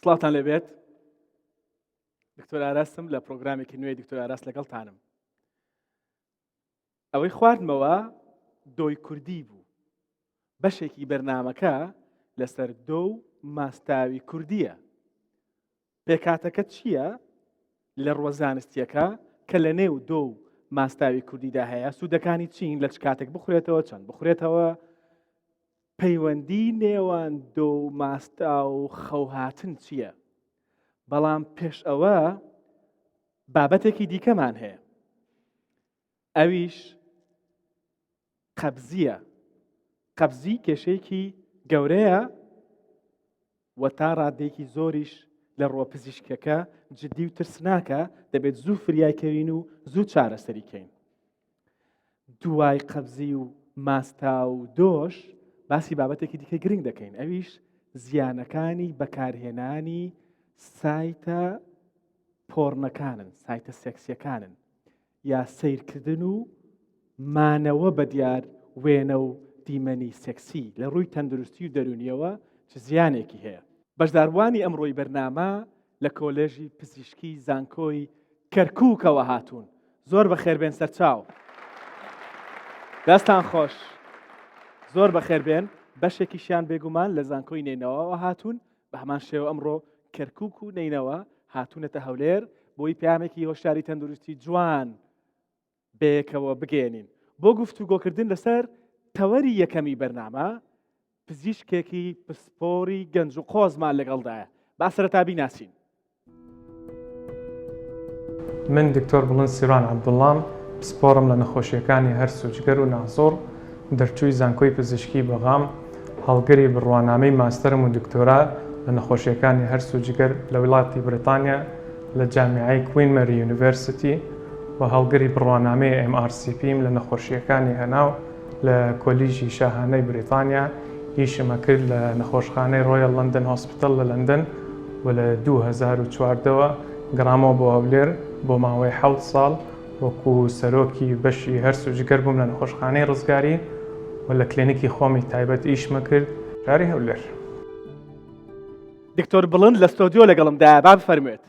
سڵاتان لەبێت دکتۆر ئاراستم لە پرۆگرامێکی نوێی دکتۆر ئاراست لەگەڵتانم. ئەوەی خواردمەوە دۆی کوردی بوو. بەشێکی بەرنامەکە لەسەر دۆ و ماستاوی کوردیە. پێکاتەکە چییە لە ڕۆژزانستیەکە کە لە نێو دۆ و ماستاوی کوردیدا هەیە؟ سوودەکانی چین لە چ کاتێک بخورێتەوە چەند بخورێتەوە؟ پەیوەندی نێوان دۆ و ماستا و خەوهاتن چییە؟ بەڵام پێش ئەوە بابەتێکی دیکەمان هەیە، ئەویش قەبزیە. قەبزی کێشەیەکی گەورەیە و تا ڕادێکی زۆریش لە ڕۆپزیشکەکە جددی و ترسناکە، دەبێت زوو فریایکەوین و زوو چارەسەریکەین. دوای قەبزی و ماستا و دۆش باسی بابەتێکی دیکە گرنگ دەکەین، ئەویش زیانەکانی بەکارهێنانی سایتە پۆڕنەکانن، سایتە سێکسیەکانن، یا سیرکردن و مانەوە بە دیار وێنە و دیمەنی سێکسی لە ڕووی تەندروستی و دەرونیەوە چ زیانێکی هەیە. بەشداروانی ئەمڕۆی بەرنامە لە کۆلێژی پزیشکی زانکۆی کەرکووکەوە هاتوون. زۆر بەخێربێن سەرچاو. دەستان خۆش. زۆر بەخێربێن. بەشێکیشیان بێگومان لە زانکۆی نینەوەوە هاتوون. بە هەمان شێوە ئەمڕۆ کەرکووک و نینەوە هاتوونەتە هەولێر بۆی پامێکی هۆشیاری تەندروستی جوان بەیەکەوە بگێنین. بۆ گفتوگۆکردن لەسەر تەوەری یەکەمی بەرنامە پزیشکێکی پسپۆری گەنج و قۆزمان لەگەڵدایە. با سەرەتا بیناسین. من دکتۆر بڵند سیروان عەبدوڵڵام، پسپۆرم لە نەخۆشیەکانی هەرس و جگەر و نازۆڕ، دەرچووی زانکۆی پزیشکی بەغام، هەڵگەری بڕوانامەی ماستەرم و دکتۆرا لە نەخۆشیەکانی هەرس و جگەر لە وڵاتی بریتانیا لە جامیعەی کوین مەری یونیڤەرسیتی و هەڵگەری بڕوانامەی MRCPم لە نەخۆشیەکانی هەناو لە کۆلیژی شاهانەی بریتانیا. هیچمە کرد لە نەخۆشخانەی ڕۆیەڵ لەندن هۆسپیتال لە لەندن و لە 2014ەوە گەڕامەوە بۆ هەولێر بۆ ماوەی 7 ساڵ وەکو سەرۆکی بەشی هەرس و جگەر بووم لە نەخۆشخانەی ڕزگاری و لە کلێنیکی خۆمی تایبەت ئیشمە کرد شاری هەولێر. دکتۆر بڵند لە ستۆدیۆ لەگەڵمدایە، با بفەرموێت.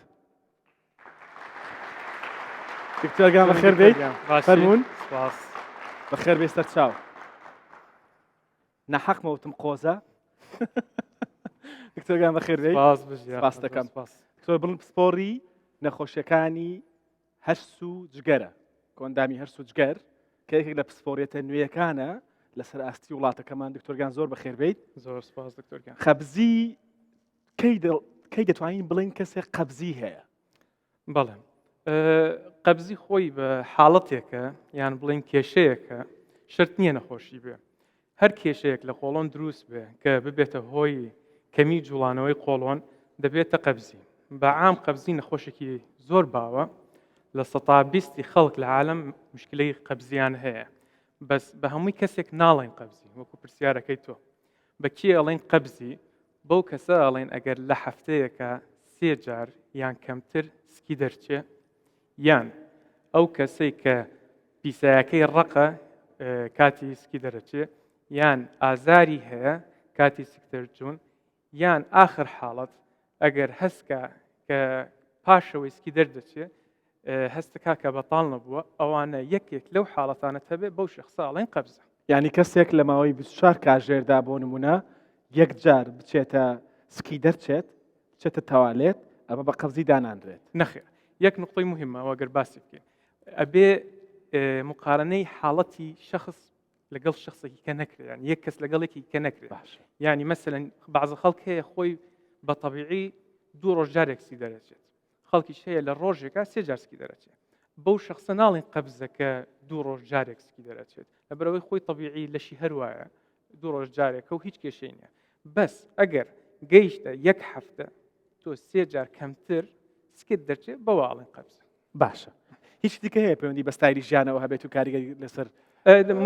دکتۆرگان بەخێر بێیت. فەرموون. بەخێر بێ سەرچاو. نەحەقمەوتم قۆزە. دکتۆرگان بەخێر بێیت. سپاس دەکەم. دکتۆر بڵند پسپۆڕی نەخۆشیەکانی هەرس و جگەرە، کۆندامی هەرس و جگەر کە یەکێک لە پسپۆڕیەتە نوێیەکانە لەسەر ئاستی وڵاتەکەمان. دکتۆرگان زۆر بەخێر بێیت. زۆر سپاس دکتۆرگان. قەبزی کەی دەتوانین بڵین کەسێک قەبزی هەیە؟ بەڵێ، قەبزی خۆی بە حاڵەتێکە یان بڵین کێشەیەکە، شرت نییە نەخۆشی بێ. هەر کێشەیەک لە قۆڵۆن دروست بێ کە ببێتە هۆی کەمی جوڵانەوەی قۆڵۆن دەبێتە قەبزی. بەعام قەبزی نەخۆشێکی زۆر باوە، لە 120 خەڵک لە عالەم مشکلەی قەبزیان هەیە، بەس بە هەمووی کەسێک ناڵێن قەبزی. وەکو پرسیارەکەی تۆ بە کێ ئەڵێن قەبزی؟ بەو کەسە ئەڵێن ئەگەر لە هەفتەیەکە 3 جار یان کەمتر سکی دەرچێ، یان ئەو کەسەی کە پیسایەکەی ڕقە کاتی سکی دەرەچێ، یان ئازاری هەیە کاتی سکتەرچوون، یان ئاخر حاڵەت ئەگەر هەستکە کە پاشەوەی سکی دەردەچێ هەستەکە کە بەتاڵ نەبووە، ئەوانە یەکێک لەو حاڵەتانە هەبێ بەو شەخسە ئەڵێن قەبزە. یعنی کەسێک لە ماوەی 24 کاتژێردا بۆ نمونە یەک جار بچێتە سکی دەرچێت، بچێتە تەوالێت، ئەمە بە قەبزی داناندرێت؟ نەخێر. یەک نقطەی مهمە ئەگەر باسی بکەین، ئەبێ مقارنەی حاڵەتی شخص لەگەڵ شخصێکی کە نەکرێت، یان یەک کەس لەگەڵێکی کە نەکرێت. یعنی مەسەلەن بەعزە خەڵک هەیە خۆی بە تەبیعی 2 ڕۆژ جارێک سکی دەرەچێت، خەڵکیش هەیە لە ڕۆژێکە 3 جار سکی دەرەچێت. بەو شخصە ناڵێن قەبزە کە 2 ڕۆژ جارێک سکی دەرەچێت، لەبەرەوەی خۆی تەبیعی لەشی هەروایە 2 ڕۆژ جارێکە و هیچ کێشەی نییە. بەس ئەگەر گەیشتە 1 هەفتە تۆ 3 جار کەمتر سکت دەرچێت، بەواڵێن قەبزە. باشە. هیچ دیکە هەیە پەیوەندی بە ستایلی ژیانەوە هەبێت و کاریگەری لەسەر؟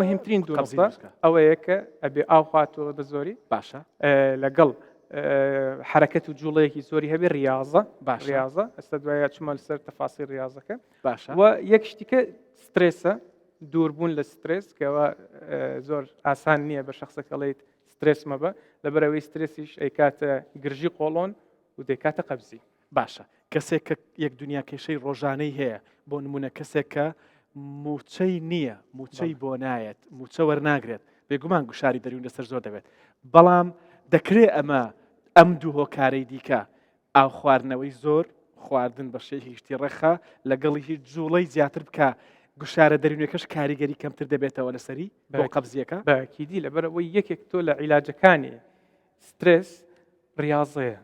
مهمترین دوو نقطە ئەوەیە کە ئەبێ ئاو خواتەوە بە زۆری، باشە، لەگەڵ حرەکەت و جوڵەیەکی زۆری هەبێ، ریاضە. ریاضە ئەستا دوایە چمە لەسەر تەفاسی ریاضەکە. باشە. و یەک شتیکە سترێسە، دووربوون لە سترێس، کەەوە زۆر ئاسان نییە بە شخصەکەڵیت سترێس مەبە، لەبەرەوەی سترێسیش ئەیکاتە گرژی قۆڵۆن و دەکاتە قەبزی. باشە کەسێک کە یەک دنیا کێشەی ڕۆژانەی هەیە بۆ نمونە کەسێک کە موچەی نییە موچەی بۆ نایەت موچە وەرناگرێت بێگومان گوشاری دەروون لەسەر زۆر دەبێت بەڵام دەکرێت ئەم دوو هۆکارەی دیکە ئاو خواردنەوەی زۆر خواردن بە شێکی شتی ڕێخە لەگەڵی هیچ جوڵەی زیاتر بکە گوشارە دەروونەکەش کاریگەری کەمتر دەبێتەوە لەسەری بۆ قەبزیەکە بەکیدی لەبەرەوەی یەکێک تۆ لە عیلاجەکانی سترس ڕاضەیە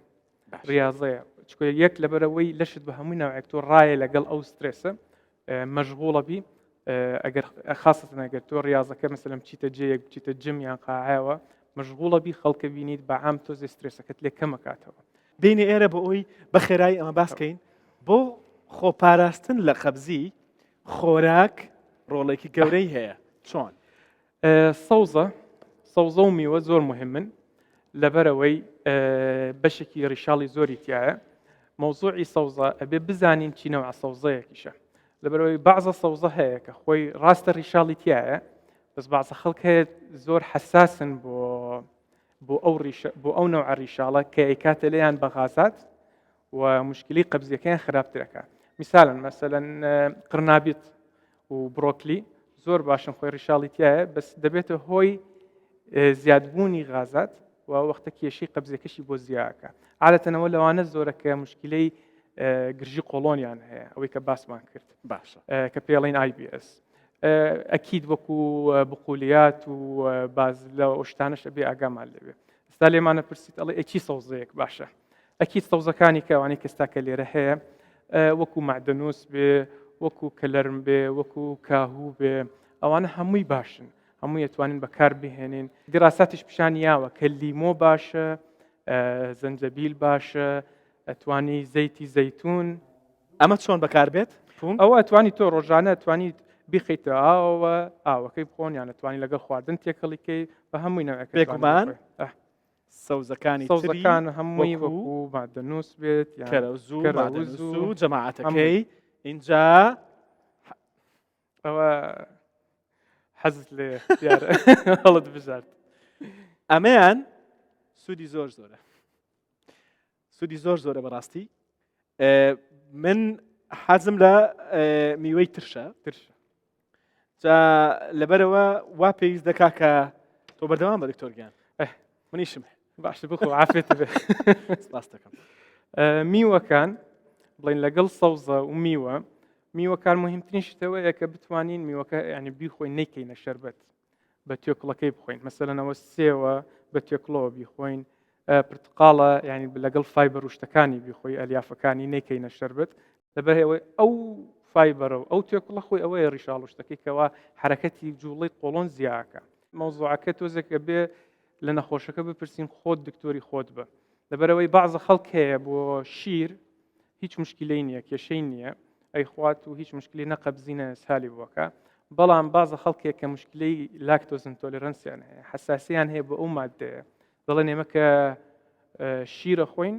ڕاضەیە چکۆ یەک لەبەرەوەی لەشت بە هەمووی ناوێک تۆ ڕایە لەگەڵ ئەو سترسە مەشغوڵە بی ئەگەر خاستن ئەگەر تۆ ڕاضەکە مەسەلەم چیتە جەیەک بچیتە جم یان قاعەوە مەشغوڵە بی خەڵکە بینیت بە عام تۆ سترسەکەت لێ کەمەکاتەوە دێنێ ئێرە بە ئەوی بە خێرایی ئەمە باسکەین بۆ خۆپاراستن لە قەبزی خۆراک ڕۆڵێکی گەورەی هەیە چۆن سەوزە و میوە زۆر مهمن لەبەرەوەی بەشێکی ڕیشاڵی زۆری تایە مەوزوعی سەوزە ئەبێ بزانین چینەوە سەوزەیەکیشە لەبەرەوەی بەعزە سەوزە هەیە کە خۆی ڕاستە ڕیشاڵی تایە بەس بەعزە خەڵک هەیە زۆر حساسن بۆ ئەو نەوع ڕیشاڵە کە ئەیکاتە لێیان بە غازات و مشکلی قەبزیەکەیان خراپترەکە میساڵن مەسەلەن قرنابیت و بڕۆکلی زۆر باشن خۆی ڕیشاڵی تایە بەس دەبێتە هۆی زیادبوونی غازات و وەختە کێشەی قەبزەکەشی بۆ زیاکە عادەتەنەوە لەوانە زۆرەکە مشکلەی گرژی قۆڵۆنیان هەیە ئەوەی کە باسمان کرد باشە کە پێڵین IBS ئەکید وەکو بقولیات و باز لە ئۆشتانەش بێ ئاگامان لەوێ ئستا لێمانە پرسیت ئەڵێ ئەکی سەوزەیەک باشە ئەکید سەوزەکانی کەوانی کەستاکە لێرە هەیە وەکو معدەنووس بێ وەکو کەلەرم بێ وەکو کاهوو بێ ئەوانە هەمووی باشن هەمووی ئەتوانین بەکار بهێنین دیڕاستیش پیشانیاوە کە لیمۆ باشە زەنجەبیل باشە ئەتوانی زەیتی زەیتون ئەمە چۆن بەکار بێت ئەوە ئەتوانی تۆ ڕۆژانە ئەتوانیت بیخیتە ئاوە ئاوەکەی بخۆن یان ئەتوانی لەگەڵ خواردن تێکەڵیکەی بە هەمووی نەوەکە بێگومان سەوزەکان هەمووی وەکو مادەنووس بێت کەرەوز و جەماعەتەکەی اینجا ئەوە حەزت لێ هەڵت بژارد ئەمەیان سوودی زۆر زۆرە سوودی زۆر زۆرە بەڕاستی من حەزم لە میوەی ترشە جا لەبەرەوە وا پێویست دەکا کە تۆ بەردەوام بە دکتۆرگیان منیشم باشە بخۆ عافێتە بێ سپاس دەکەم میوەکان بڵین لەگەڵ سەوزە و میوەکان مهمترین شتەوەیە کە بتوانین میوەکە ینی بیخۆین نەیکەینە شەربەت بە توێکڵەکەی بخۆین مەسەلەنەوە سێوە بە توێکڵەوە بیخۆین پرتقاڵە ینی لەگەڵ فایبەر و شتەکانی بیخۆی ئەلیافەکانی نەیکەینە شەربەت لەبەرەوەی ئەو فایبەرە و ئەو توێکڵە خۆی ئەوەیە ڕیشاڵ و شتەکەی کەوا حرەکەتی جوڵەی قۆڵۆن زیاکە مەوزوعەکە تۆزێکە بێ لە نەخۆشەکە بپرسین خۆت دکتۆری خۆت بە لەبەرەوەی بەعزە خەڵک هەیە بۆ شیر هیچ مشکلەی نییە کێشەی نییە ئەی خوات و هیچ مشکلی نەقەبزینە سالی بووەکە بەڵام بازە خەڵکێک کە مشکلەی لاکتۆز ئینتۆلێرەنسیان هەیە حساسیان هەیە بە ئەو مادەیە دەڵێن ئێمە کە شیرە خۆین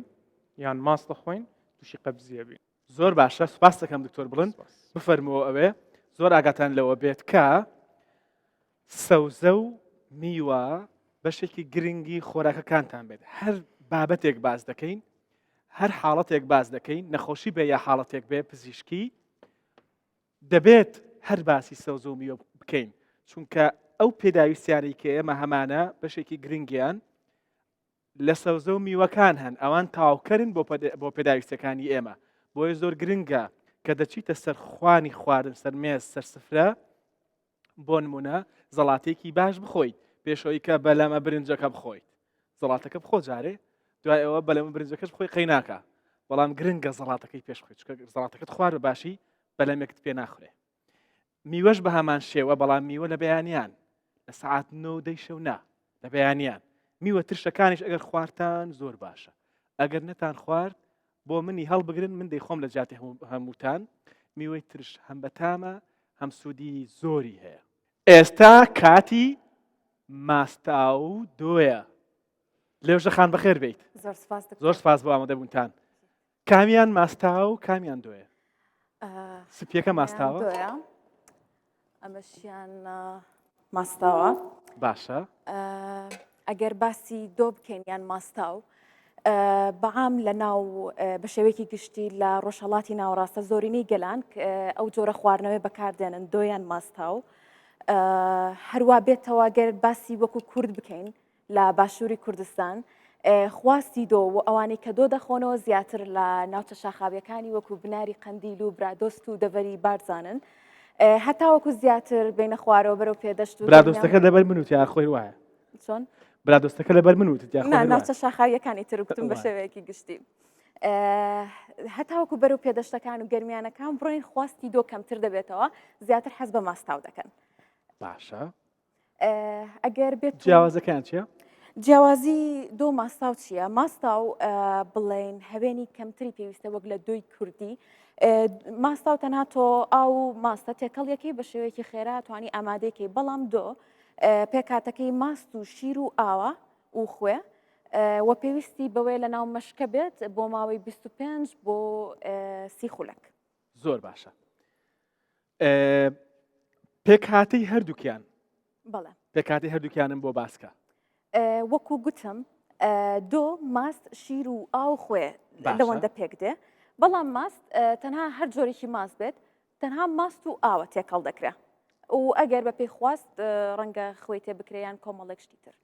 یان ماستە خۆین تووشی قەبزیە بین زۆر باشە سوپاس دەکەم دکتۆر بڵند بفەرمەوە ئەوێ زۆر ئاگاتان لەوە بێت کە سەوزە و میوە بەشێکی گرنگی خۆراکەکانتان بێت هەر بابەتێک باز دەکەین هەر حاڵەتێک باز دەکەین نەخۆشی بێ یا حاڵەتێک بێ پزیشکی دەبێت هەر باسی سەوزە و میوە بکەین چونکە ئەو پێداویستیانەی کە ئێمە هەمانە بەشێکی گرنگیان لە سەوزە و میوەکان هەن ئەوان تاوکەرن بۆ پێداویستەکانی ئێمە بۆیە زۆر گرنگە کە دەچیتە سەر خوانی خواردن سەرمێز سەرسفرە بۆ نمونە زەڵاتێکی باش بخۆیت پێشەوەی کە بەلەمە برنجەکە بخۆیت زەڵاتەکە بخۆ جارێ دوای ئەوە بەلەمە برنجەکەش بخۆی قەیناکە بەڵام گرنگە زەڵاتەکەی پێش بخۆیت چونکە زەڵاتەکەت خوار باشی بەلەمێکت پێ ناخورێ میوەش بە هەمان شێوە بەڵام میوە لە بەیانیان لە سەعات 9 شەو نا لە بەیانیان میوە ترشەکانیش ئەگەر خواردتان زۆر باشە ئەگەر نەتان خوارد بۆ منی هەڵبگرن من دەیخۆم لە جاتی هەمووتان میوەی ترش هەم بەتامە هەم سوودی زۆری هەیە ئێستا کاتی ماستا و دۆیە لێوژە خان بەخێر بیت زۆر سپاس بۆ ئامادەبوونتان کامیان ماستا و کامیان دۆیە سپیەکە ماستاوە ئەمەشیان ماستاوە باشە ئەگەر باسی دۆ بکەین یان ماستاو بەعام لە ناو بە شێوەیەکی گشتی لە ڕۆژهەڵاتی ناوەڕاستە زۆرینەی گەلان ئەو جۆرە خواردنەوەی بەکاردێنن دۆیان ماستاو هەروە بێتەوە گەر باسی وەکو کورد بکەین لە باشووری کوردستان خواستی دۆ و ئەوانەی کە دۆ دەخۆنەوە زیاتر لە ناوچە شاخاویەکانی وەکو بناری قەندیل و برادۆست و دەڤەری بارزانن هەتا وەکو زیاتر بینە خوارەوە بەرەو پێدەشت و برادۆستەکە لەبەر من وتیا خۆی وایە چۆن برادۆستەکە لەبەر من وتت یا خۆی وایە ناوچە شاخاویەکانی ترگوتم بە شێوەیەکی گشتی هەتاوەکو بەرەو پێدەشتەکان و گەرمیانەکان بڕۆین خواستی دۆ کەمتر دەبێتەوە زیاتر حەز بە ماستاو دەکەن باشە ئەگەر بێت جیاوازەکان چییە؟ جیاوازی دۆ ماستاو چییە؟ ماستاو بڵێن هەوێنی کەمتری پێویستە وەک لە دۆی کوردی ماستاو تەنها تۆ ئاو ماستە تێکەڵیەکەی بە شێوەیەکی خێرا توانی ئامادەیەکەی بەڵام دۆ پێکاتەکەی ماست و شیر و ئاوە و خوێ وە پێویستی بەوەی لە ناو مەشکە بێت بۆ ماوەی 25 بۆ 30 خولەک زۆر باشە پێکهاتەی هەردووکیان بەڵێ پێکاتی هەردووکیانم بۆ باسکە وەکو گوتم دۆ ماست شیر و ئاو خوێ لەوەندە پێک دێ بەڵام ماست تەنها هەر جۆرێکی ماست بێت تەنها ماست و ئاوە تێکەڵ دەکرا و ئەگەر بە پێی خواست ڕەنگە خوێ تێ بکرێیان کۆمەڵێک شتی تر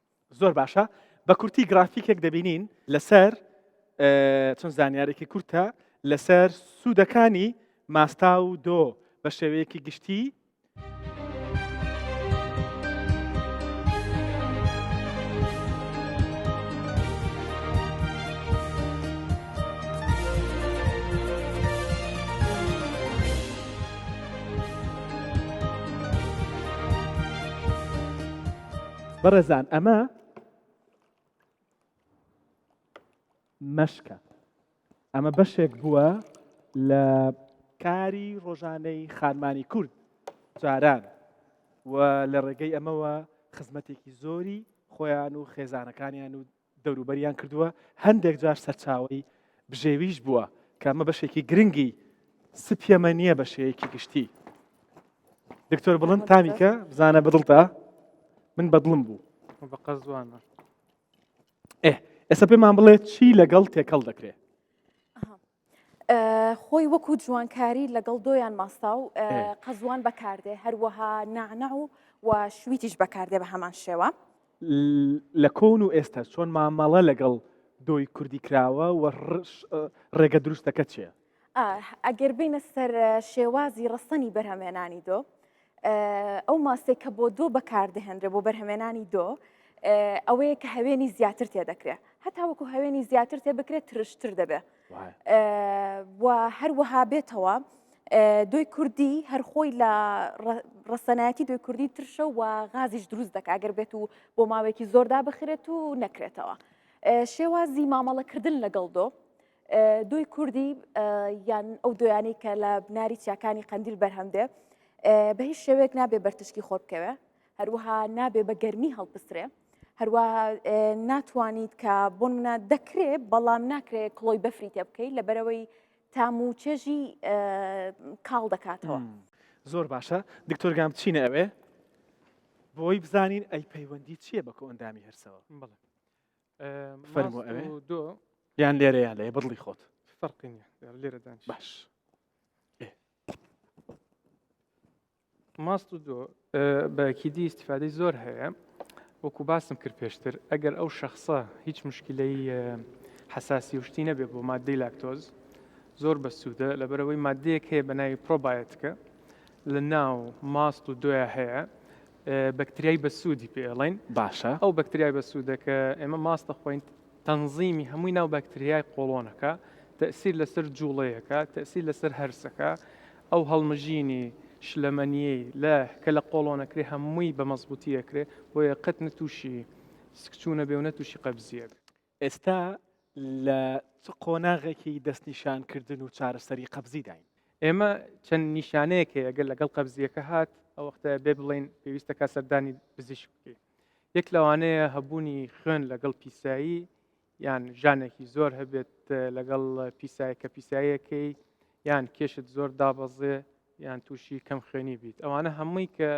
زۆر باشە بە کورتی گرافیکێک دەبینین لەسەر چۆن زانیارێکی کورتە لەسەر سوودەکانی ماستا و دۆ بە شێوەیەکی گشتی بەڕێزان ئەمە مەشکە ئەمە بەشێک بووە لە کاری ڕۆژانەی خانمانی کورد جاران و لە ڕێگەی ئەمەوە خزمەتێکی زۆری خۆیان و خێزانەکانیان و دەوروبەریان کردووە هەندێک جار سەرچاوی بژێویش بووە کە ئەمە بەشێکی گرنگی سپیەمە نییە بە شێوەیەکی گشتی دکتۆر بڵند تامیکە بزانە بەدڵتە من بەدڵم بوو بەقە زوانە ئێستا پێمان بڵێ چی لەگەڵ تێکەڵ دەکرێت خۆی وەکو جوانکاری لەگەڵ دۆیان ماستا و قەزوان بەکاردێ هەروەها نعنە و شویتیش بەکاردێ بە هەمان شێوە لە کۆن و ئێستا چۆن مامەڵە لەگەڵ دۆی کوردی کراوە و ڕێگە دروستەکە چییە؟ ئەگەر بینە سەر شێوازی ڕستنی بەرهەمێنانی دۆ ئەو ماستێک کە بۆ دۆ بەکاردەهێنرێ بۆ بەرهەمێنانی دۆ ئەوەیە کە هەوێنی زیاتر تێدەکرێت هەتا وەکو هەوێنی زیاتر تێ بکرێت ترشتر دەبێت و هەروەها بێتەوە دۆی کوردی هەرخۆی لە ڕستەنایەتی دۆی کوردی ترشە و غازیش دروست دەکات ئەگەر بێت و بۆ ماوەیەکی زۆردا بخرێت و نەکرێتەوە شێوازی مامەڵەکردن لەگەڵ دۆ دۆی کوردی یان ئەو دۆیانی کە لە بناری چیاکانی قەندیل بەرهەمدێ بە هیچ شێوەیەک نابێ بەرتشکی خۆ بکەوێ هەروەها نابێ بە گەرمی هەڵبسترێ هەروەها ناتوانیت کە بۆ منە دەکرێت بەڵام ناکرێت کڵۆی بەفری تێ بکەیت لەبەرەوەی تام و چێژی کاڵ دەکاتەوە زۆر باشە دکتۆر گام چینە ئەوێ بۆی بزانین ئەی پەیوەندی چییە بە ئەندامی هەرسەوە بڵێ فەرموو ئەوێ دۆ یان لێرە یان لێ بڵی خۆت فەرقی نییە لێرە دانیش باش ماست و دۆ بەکیدی استیفادەی زۆر هەیە وەکو باسم کرد پێشتر ئەگەر ئەو شەخصە هیچ مشکلەی حساسی وشتی نەبێ بۆ مادەی لاکتۆز زۆر بە سوودە لەبەرەوەی مادەیەک هەیە بە ناوی پرۆبایۆتیکە لە ناو ماست و دۆیە هەیە بەکتریای بەسوودی پێڵین باشە ئەو بەکتریای بەسوودە کە ئێمە ماستە خۆین تەنزیمی هەمووی ناو بەکتریای قۆڵۆنەکە تەسیر لەسەر جوڵەیەەکە تەسیر لەسەر هەرسەکە ئەو هەڵمژینی شلەمەنیەی کە لە قۆڵۆنەکرێ هەمووی بە مەزبوطیەکرێ بۆیە قەت نەتووشی سکچوونە بێ و نەتووشی قەبزیە ئێستا لە قۆناغێکی دەستنیشانکردن و چارەسەری قەبزی داین ئێمە چەند نیشانەیەک هەیە ئەگەر لەگەڵ قەبزیەکە هات ئەو وەختە بێ بڵێن پێویستە کا سەردانی پزیشک بکەیت یەک لەوانەیە هەبوونی خوێن لەگەڵ پیسایی یان ژانێکی زۆر هەبێت لەگەڵ پیسایی کە پیساییەکەی یان کێشت زۆر دابەزێ یان تووشی کەم خوێنی بیت ئەوانە هەمووی کە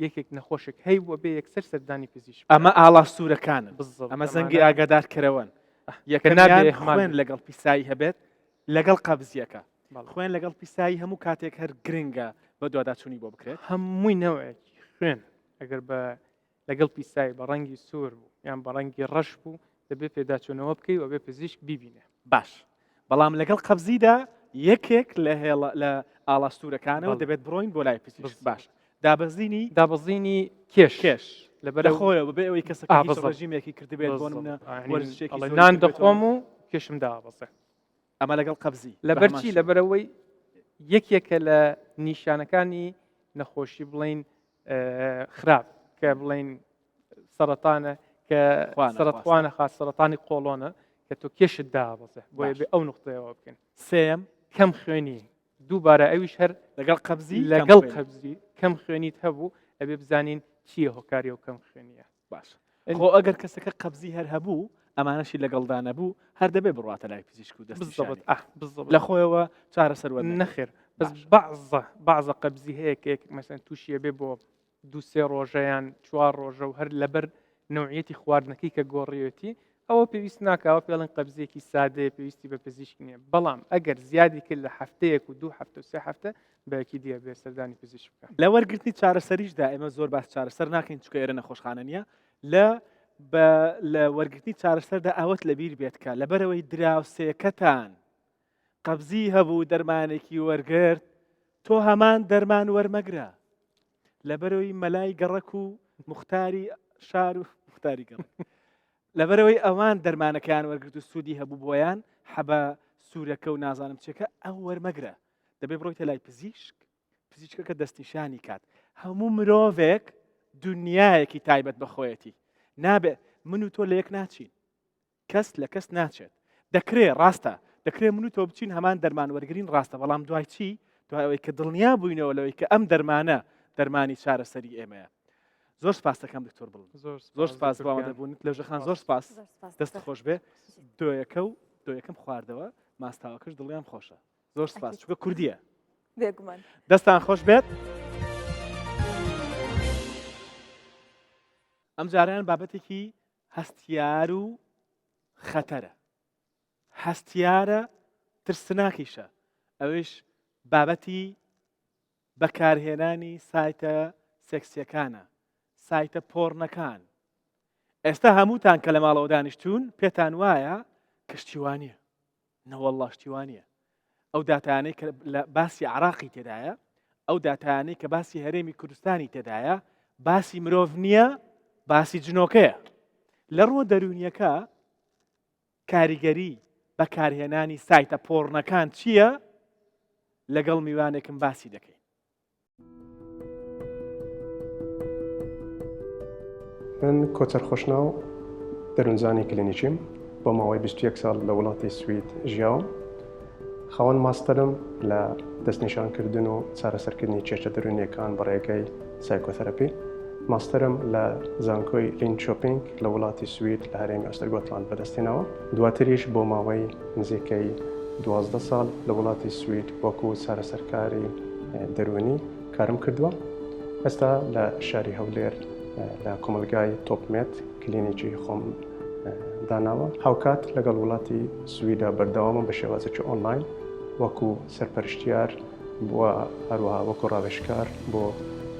یەکێک نەخۆشێک هەی بۆ بێ یەکسەر سەردانی پزیشک ئەمە ئاڵا سوورەکانن بالضبط ئەمە زەنگی ئاگادارکەرەوەن یەکەمیان خوێن لەگەڵ پیسایی هەبێت لەگەڵ قەبزیەکە خوێن لەگەڵ پیسایی هەموو کاتێک هەر گرنگە بە دوواداچوونی بۆ بکرێت هەمووی نەوەیەکی خوێن ئەگەر بە لەگەڵ پیسایی بە ڕەنگی سوور بوو یان بە ڕەنگی ڕەش بوو دەبێت پێداچوونەوە بکەی و بێ پزیشک بیبینێ باش بەڵام لەگەڵ قەبزیدا یەکێک لە ئاڵاستورەکانەوە دەبێت بڕۆین بۆ لای پزیشک باش دابەزینی کێش لەبەر خۆیەوە بەبێ ئەوەی کەسەکە ڕژیمێکی کردبێت بۆ وەرزشێکی نان دەخۆم و کێشم دابەزێ ئەمە لەگەڵ قەبزی لەبەرچی لەبەرەوەی یەکێکە لە نیشانەکانی نەخۆشی بڵین خراپ کە بڵین سەرەتانە کە سەرەتخواانە خاص سەرەتانی قۆڵۆنە کە تۆ کێشت دابەزێ بۆیە بێ ئەو نقطەیەوە بکەین سێم کەم خوێنی دووبارە ئەویش هەر لەگەڵ قەبزی کەم خوێنیت هەبوو ئەبێ بزانین چییە هۆکاری و کەم خوێنیە باش خۆ ئەگەر کەسەکە قەبزی هەر هەبوو ئەمانەشی لەگەڵدا نەبوو هەر دەبێ بڕاتە لای پزیشک و دەست لە خۆیەوە چارەسەر نەخێر بەس بەعزە قەبزی هەیە مەسەن تووشیە بێ بۆ 2-3 ڕۆژەیان 4 ڕۆژە و هەر لەبەر نوعیەتی خواردنەکەی کە گۆڕیەتی ئەوە پێویست ناکەوە پێڵن قەبزێکی سادەیە پێویستی بە پزیشک نییە بەڵام ئەگەر زیادی کرد لە هەفتەیەک و 2 هەفتە و 3 هەفتە بەیەکی دیە بێ سەردانی پزیشک بکە لە وەرگرتنی چارەسەریشدا ئێمە زۆر باس چارەسەر ناکەین چکە ئێرە نەخۆشخانە نیە لە وەرگرتنی چارەسەردا ئەوەت لەبیر بێتکە لەبەرەوەی دراوسێکەتان قەبزی هەبوو دەرمانێکی وەرگرت تۆ هەمان دەرمان وەرمەگرە لەبەرەوەی مەلای گەڕەک و مختاری شار و مختاری گەڕ لەبەرەوەی ئەوان دەرمانەکان وەرگرت و سوودی هەبوو بۆیان حەبە سوورەکە و نازانم چێکە ئەو وەرمەگرە دەبێ بڕۆیتە لای پزیشکە کە دەستنیشانی کات هەموو مرۆڤێک دنیایەکی تایبەت بەخۆیەتی نابێت من و تۆ لە یەک ناچین کەس لە کەس ناچێت دەکرێت ڕاستە دەکرێت من و تۆ بچین هەمان دەرمان وەرگرین ڕاستە بەڵام دوای چی دوای ئەوەی کە دڵنیا بووینەوە لەوەی کە ئەم دەرمانە دەرمانی چارەسەری ئێمەیە زۆر سپاس دەکەم دکتۆر بڵم زۆر سپاس بۆ لە ژەخان زۆر سپاس دەست خۆش بێ دۆیەکەم خواردەوە ماستاوەکەش دڵیان خۆشە زۆر سپاس چووکە کوردیە بێگومان دەستان خۆش بێت ئەم جاریان بابەتێکی هەستیار و خەتەرە هەستیارە ترسناکیشە ئەوش بابەتی بەکارهێنانی سایتە سێکسیەکانە سایتە پۆڕنەکان ئێستا هەمووتان کە لە ماڵەوە دانیشتوون پێتان وایە کە شتیوانیە نەوەڵڵا شتیوانیە ئەو داتانەی کە باسی عراقی تێدایە ئەو داتانەی کە باسی هەرێمی کوردستانی تێدایە باسی مرۆڤ نییە باسی جنۆکەیە لە ڕۆ دەرونیەکە کاریگەری بەکارهێنانی سایتە پۆڕنەکان چییە لەگەڵ میوانێکم باسی دەکەین من کۆچەر خۆشناو دەروونزانی کلینیکیم بۆ ماوەی 21 ساڵ لە وڵاتی سوید ژیاوم خاوەن ماستەرم لە دەستنیشانکردن و چارەسەرکردنی کێشە دەرونیەکان بەڕێگەی سایکۆتەرەپی ماستەرم لە زانکۆی لینچۆپینگ لە وڵاتی سوید لە هەرێمی ئەستەرگۆتلاند بەدەستێنەوە دواتریش بۆ ماوەی نزیکەی 12 ساڵ لە وڵاتی سوید وەکو چارەسەرکاری دەرونی کارم کردووە ئێستا لە شاری هەولێر لە کۆمەلگای تۆپمێت کلینیکی خۆم داناوە هاوکات لەگەڵ وڵاتی سویدا بەردەوامە بە شێوازێکی ئۆنلاین وەکو سەرپەرشتیار بووە هەروەها وەکو ڕاوێژکار بۆ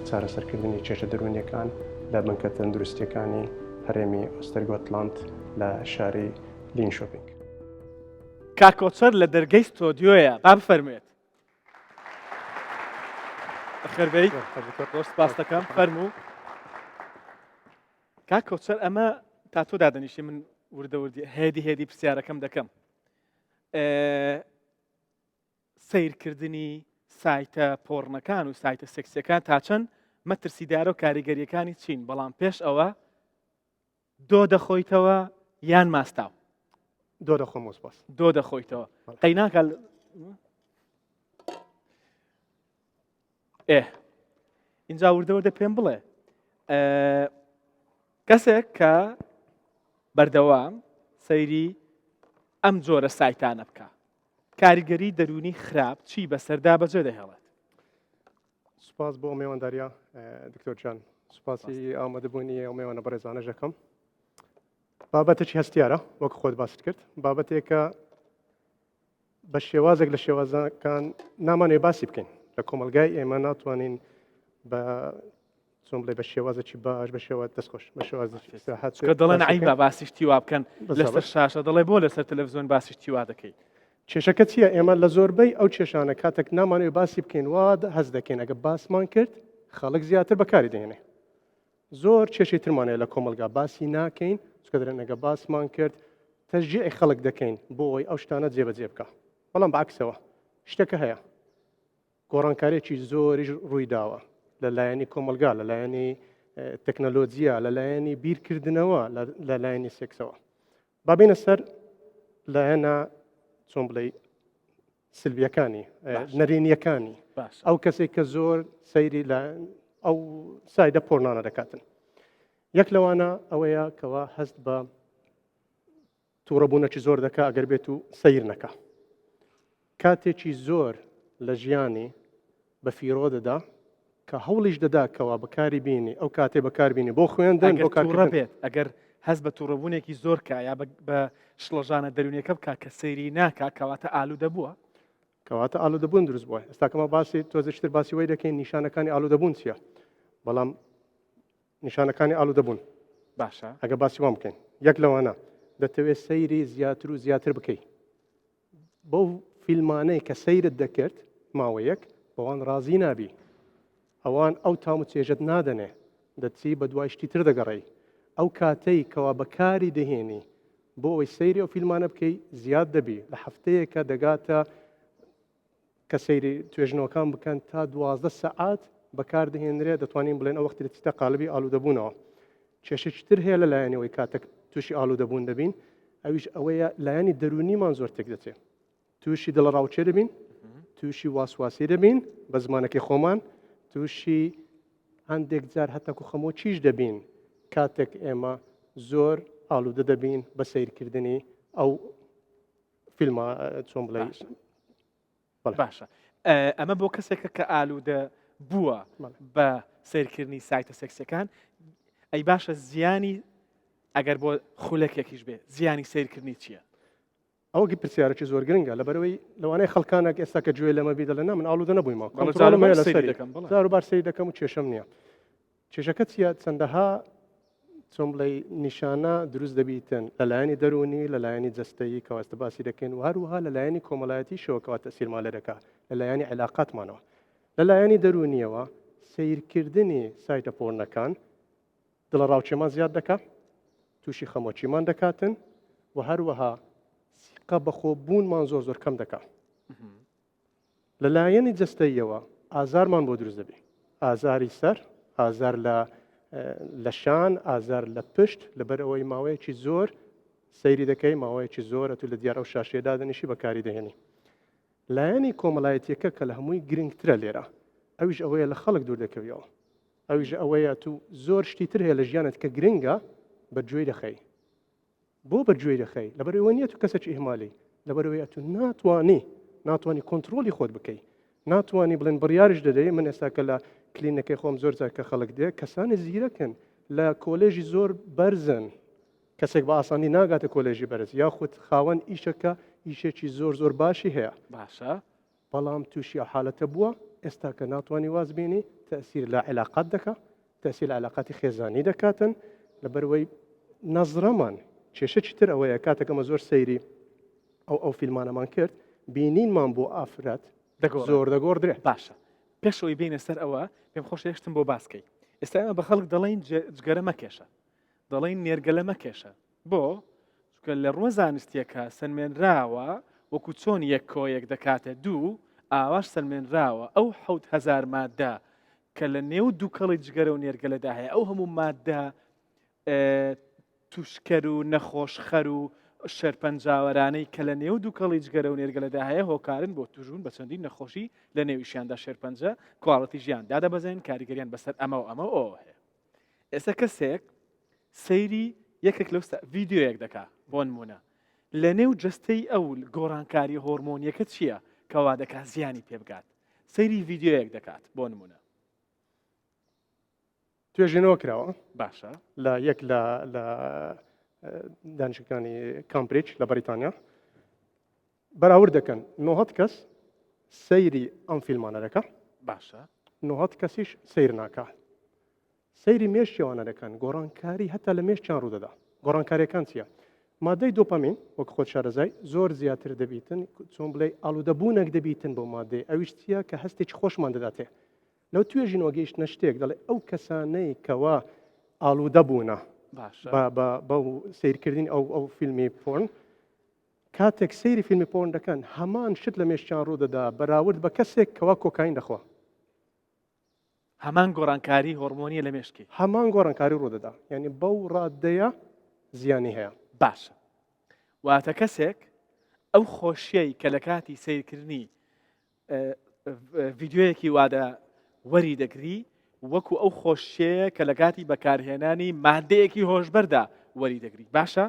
چارەسەرکردنی کێشە دەرونیەکان لە بنکە تەندروستیەکانی هەرێمی ئەستەرگۆتلاند لە شاری لینشۆپینگ کاکۆچەر لە دەرگەی ستۆدیۆیە با بفەرموێت بەخێربەی زۆر سپاس دەکەم فەرموو کاکۆچەر ئەمە تا تۆ دادەنیشی من وردەوردی هێدی پرسیارەکەم دەکەم سیرکردنی سایتە پۆڕنەکان و سایتە سێکسیەکان تا چەند مەترسیدارە و کاریگەریەکانی چین بەڵام پێش ئەوە دۆ دەخۆیتەوە یان ماستاو دۆ دەخۆم وسپاس دۆ دەخۆیتەوە قەیناکە اینجا وردەوردە پێم بڵێ کەسێک کە بەردەوام سەیری ئەم جۆرە سایتانە بکە کاریگەری دەرونی خراپ چی بەسەردا بەجێ دەهێڵێت سوپاس بۆ میێوەنداریە دکتۆر جان سوپاسی ئامادەبوونی ئەو میێوانە بەڕێزانە ژەکەم بابەتێکی هەستیارە وەک خۆت باست کرد بابەتێکە بە شێوازێک لە شێوازەکان نامانێ باسی بکەین لە کۆمەلگای ئێمە ناتوانین بە چۆن بڵێ بە شێوازێکی باش بە شێوە دەستخۆش بە شێوازێکی ساحەت کە دەڵێن عیبە باسیش تیوا بکەن لەسەر شاشە دەڵێ بۆ لەسەر تەلەڤیزیۆن باسیش تیوا دەکەی کێشەکە چییە ئێمە لە زۆربەی ئەو کێشانە کاتێک نامانێ باسی بکەین وا هەز دەکەین ئەگە باسمان کرد خەڵک زیاتر بەکاری دێنێ زۆر کێشەی ترمانەیە لە کۆمەلگا باسی ناکەین چکە دەرێن ئەگە باسمان کرد تەژێعی خەڵک دەکەین بۆ ئەوی ئەو شتانە جێبەجێ بکە بەڵام بەعکسەوە شتێکە هەیە گۆڕانکارێکی زۆریش ڕووی داوە لەلایەنی کۆمەلگا لەلایەنی تەکنەلۆجیە لەلایەنی بیرکردنەوە لەلایەنی سێکسەوە بابینە سەر لایەنە چۆن بڵێ سلبیەکانی نەرێنیەکانی ئەو کەسێک کە زۆر سەیری لە ئەو سایدە پۆرنانە دەکاتن یەک لەوانە ئەوەیە کەوا هەست بە تووڕەبوونەکی زۆر دەکا ئەگەر بێت و سەیر نەکە کاتێکی زۆر لە ژیانی بە فیرۆ دەدا کە هەوڵیش دەدا کەوا بەکاری بینی ئەو کاتێ بەکاربیینی بۆ خوێندن بۆ بێت ئەگەر هەست بە تووڕەبوونێکی زۆر کا یا بە شڵەژانە دەرونیەکە بکە کە سەیری ناکە کەواتە ئالوودە بووە کەواتە ئالوودەبوون دروست بووە ئێستاکەمە باسی تۆزشتر باسی وی دەکەین نیشانەکانی ئالوودەبوون چییە بەڵام نیشانەکانی ئالوودەبوون باشە ئەگە باسی وام بکەین یەک لەوانە دەتەوێت سەیری زیاتر و زیاتر بکەی بەو فیلمانەی کە سەیرت دەکرد ماوەیەک بەوان ڕازی نابی ئەوان ئەو تام و چێژت نادەنێ دەچی بە دوای شتی تر دەگەڕی ئەو کاتەی کەوا بەکاری دەهێنی بۆ ئەوەی سەیری ئەو فیلمانە بکەی زیاد دەبی لە هەفتەیەکە دەگاتە کە سەیری توێژنەوەکان بکەن تا 12 سەعات بەکار دەهێنرێت دەتوانین بڵێن ئەو وەختی دەچیتە قالبی ئالوودەبوونەوە کێشەی لەهەیە لە لایەنەوەی کاتێک تووشی ئالوودەبوون دەبین ئەویش ئەوەیە لایەنی دەرونیمان زۆر تێک دەچێت تووشی دڵە ڕاوچێ دەبین تووشی واسواسی دەبین بە زمانەکەی خۆمان تووشی هەندێک جار هەتاکو خەمۆ چیش دەبین کاتێک ئێمە زۆر ئالوودە دەبین بە سیرکردنی ئەو فیلمە چۆن بڵێ باشە ئەمە بۆ کەسێکە کە ئالوودە بووە بە سیرکردنی سایتە سێکسەکان ئەی باشە زیانی ئەگەر بۆ خولەکێکیش بێ زیانی سیرکردنی چییە؟ ئەوگی پرسیارێکی زۆر گرنگە لەبەرەوەی لەوانەیە خەڵکانێک ئێستا کە گوێ لەمە بیدەڵێن من ئالوودە نەبوویمەوە زار سەری دەکەم و کێشەم نییە کێشەکە چیە چەندەها چۆن بڵێ نیشانە دروست دەبیتن لەلایەنی دەرونی لەلایەنی جەستەیی کەواستە باسی دەکەین و هەروها لەلایەنی کۆمەڵایەتی شەوەکەوە تەسیرمالە دەکات لەلایەنی علااقاتمانەوە لەلایەنی دەرونیەوە سیرکردنی سایتە پۆرنەکان دڵە ڕاوچێمان زیاد دەکات تووشی خەمۆچیمان دەکاتن و هەروەها سیقە بەخۆبوونمان زۆر زۆر کەم دەکات لەلایەنی جەستەییەوە ئازارمان بۆ دروست دەبێت ئازاری سەر ئازار لە شان ئازار لە پشت لەبەر ئەوەی ماوەیەکی زۆر سەیری دەکەی ماوەیەکی زۆرە تو لە دیارە و شاشێدا دەنیشی بەکاری دەهێنی لایەنی کۆمەڵایەتیەکە کە لە هەمووی گرنگترە لێرە ئەویش ئەوەیە لە خەڵک دوور دەکەویەوە ئەویش ئەوەیە تو زۆر شتی تر هەیە لە ژیانت کە گرنگە بەگوێی دەخەی بۆ بەگوێی دەخەی لەبەرەوەی نیە تو کەسێکی ئیهمالی لەبەرەوەی تو ناتوانی کۆنتترۆلی خۆت بکەی ناتوانانی بڵێن بڕیارش دەدەی من ئێستا کە لە کلینەکەی خۆم زۆر جار کە خەڵک دێ کەسانی زیرەکەن لە کۆلێژی زۆر بەرزن کەسێک بە ئاسانی ناگاتە کۆلێژی بەرز یاخود خاوەن ئیشەکە ئیشێکی زۆر زۆر باشی هەیە باشە بەڵام تووشی حالەتە بووە ئێستا کە ناتوانانی وازبینی تەسیر لە علااقات دەکات تەسیر لە علااقاتی خێزانی دەکاتن لەبەرەوەی نەزرەمان کێشەی تر ئەوەیە کاتێکەمە زۆر سەیری ئەو فیلمانەمان کرد بینینمان بۆ ئافرەت زۆر دەگۆڕدرێ باشە پێشەوەی بینە سەر ئەوە پێم خۆش هێشتم بۆ باسکەی ئێستا ئەمە بە خەڵک دەڵێن جگەرە مەکێشە دەڵێن نێرگەلە مەکێشە بۆ چکە لە ڕوە زانستیەکە سەرمێنراوە وەکو چۆن یەک کۆیەک دەکاتە دوو ئاواش سەرمێنراوە ئەو 1000 مادە کە لە نێو دوو کەڵی جگەرە و نێرگەلەدا هەیە ئەو هەموو مادە توشکەر و نەخۆشخەر و شێرپەنجاوەرانەی کە لە نێو دوو کەڵی جگەرە و نێرگەلەدا هەیە هۆکارن بۆ توژون بە چەندین نەخۆشی لە نێویشیاندا شێرپەنجە کواڵەتی ژیان دادەبەزێن کاریگەریان بەسەر ئەمە و ئەمە ئەوە هەیە ئێستا کەسێک سەیری یەکێک لەو ڤیددیۆیەک دەکا بۆ نمونە لە نێو جەستەی ئەو گۆڕانکاری هۆرمۆنیەکە چییە کەوا دەکات زیانی پێ بگات سەیری ڤیددیۆیەک دەکات بۆ نمونە توێژینەوە کراوە باشە لە یەک دانشگاهی کامبریج لە بەریتانیا بەراورد دەکەن 90 کەس سەیری ئەم فیلمانە دەکە باشە 90 کەسیش سیر ناکە سەیری مێشتیوانە دەکەن گۆڕانکاری هەتا لە مێشتیان ڕوودەدا گۆڕانکاریەکان چییە مادەی دۆپامین وەک خۆت شارەزای زۆر زیاتر دەبیتن چۆن بڵێ ئالوودەبوونێک دەبیتن بۆ مادەی ئەویش چیە کە هەستێکی خۆشمان دەداتێ لەو توێژینەوە گەیشتنە شتێک دەڵێ ئەو کەسانەی کەوا ئالوودە بوونە باشە بەو سیرکردنی ئەو فیلمی پۆرن کاتێک سەیری فیلمی پۆرن دەکەن هەمان شت لە مێشتیان ڕوودەدا بەراورد بە کەسێک کەوا کۆکاین دەخوا هەمان گۆڕانکاری هۆرمۆنیە لە مێشکی هەمان گۆڕانکاری ڕوودەدا یعنی بەو ڕادەیە زیانی هەیە باشە واتە کەسێک ئەو خۆشیەی کە لە کاتی سیرکردنی ڤیددیوەیەکی وادە وەری دەگری وەکو ئەو خۆشیەیە کە لە کاتی بەکارهێنانی مادەیەکی هۆشبەردا وەری دەگری باشە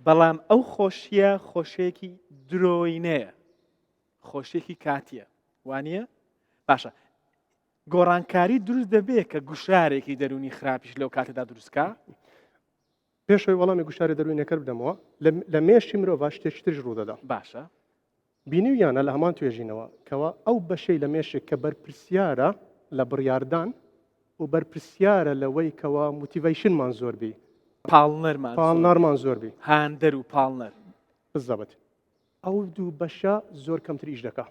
بەڵام ئەو خۆشیە خۆشەیەکی درۆینەیە خۆشیێکی کاتیە وانە باشە گۆڕانکاری دروست دەبێت کە گوشارێکی دەرونی خراپیش لەو کاتەدا دروستکە پێشەوەی وەڵامی گوشاری دەروینەکە بدەمەوە لە مێشتی مرۆڤ شتێکی ترش ڕوودەدا باشە بینیویانە لە هەمان توێژینەوە کەوا ئەو بەشەی لە مێشک کە بەرپرسیارە لە بڕیاردان و بەرپرسیارە لەوەی کەوا موتیڤیشنمان زۆربی پاڵنەرمان زۆربی هاندەر و پاڵنەر بزەبێت ئەو دوو بەشە زۆر کەمتر ئیش دەکا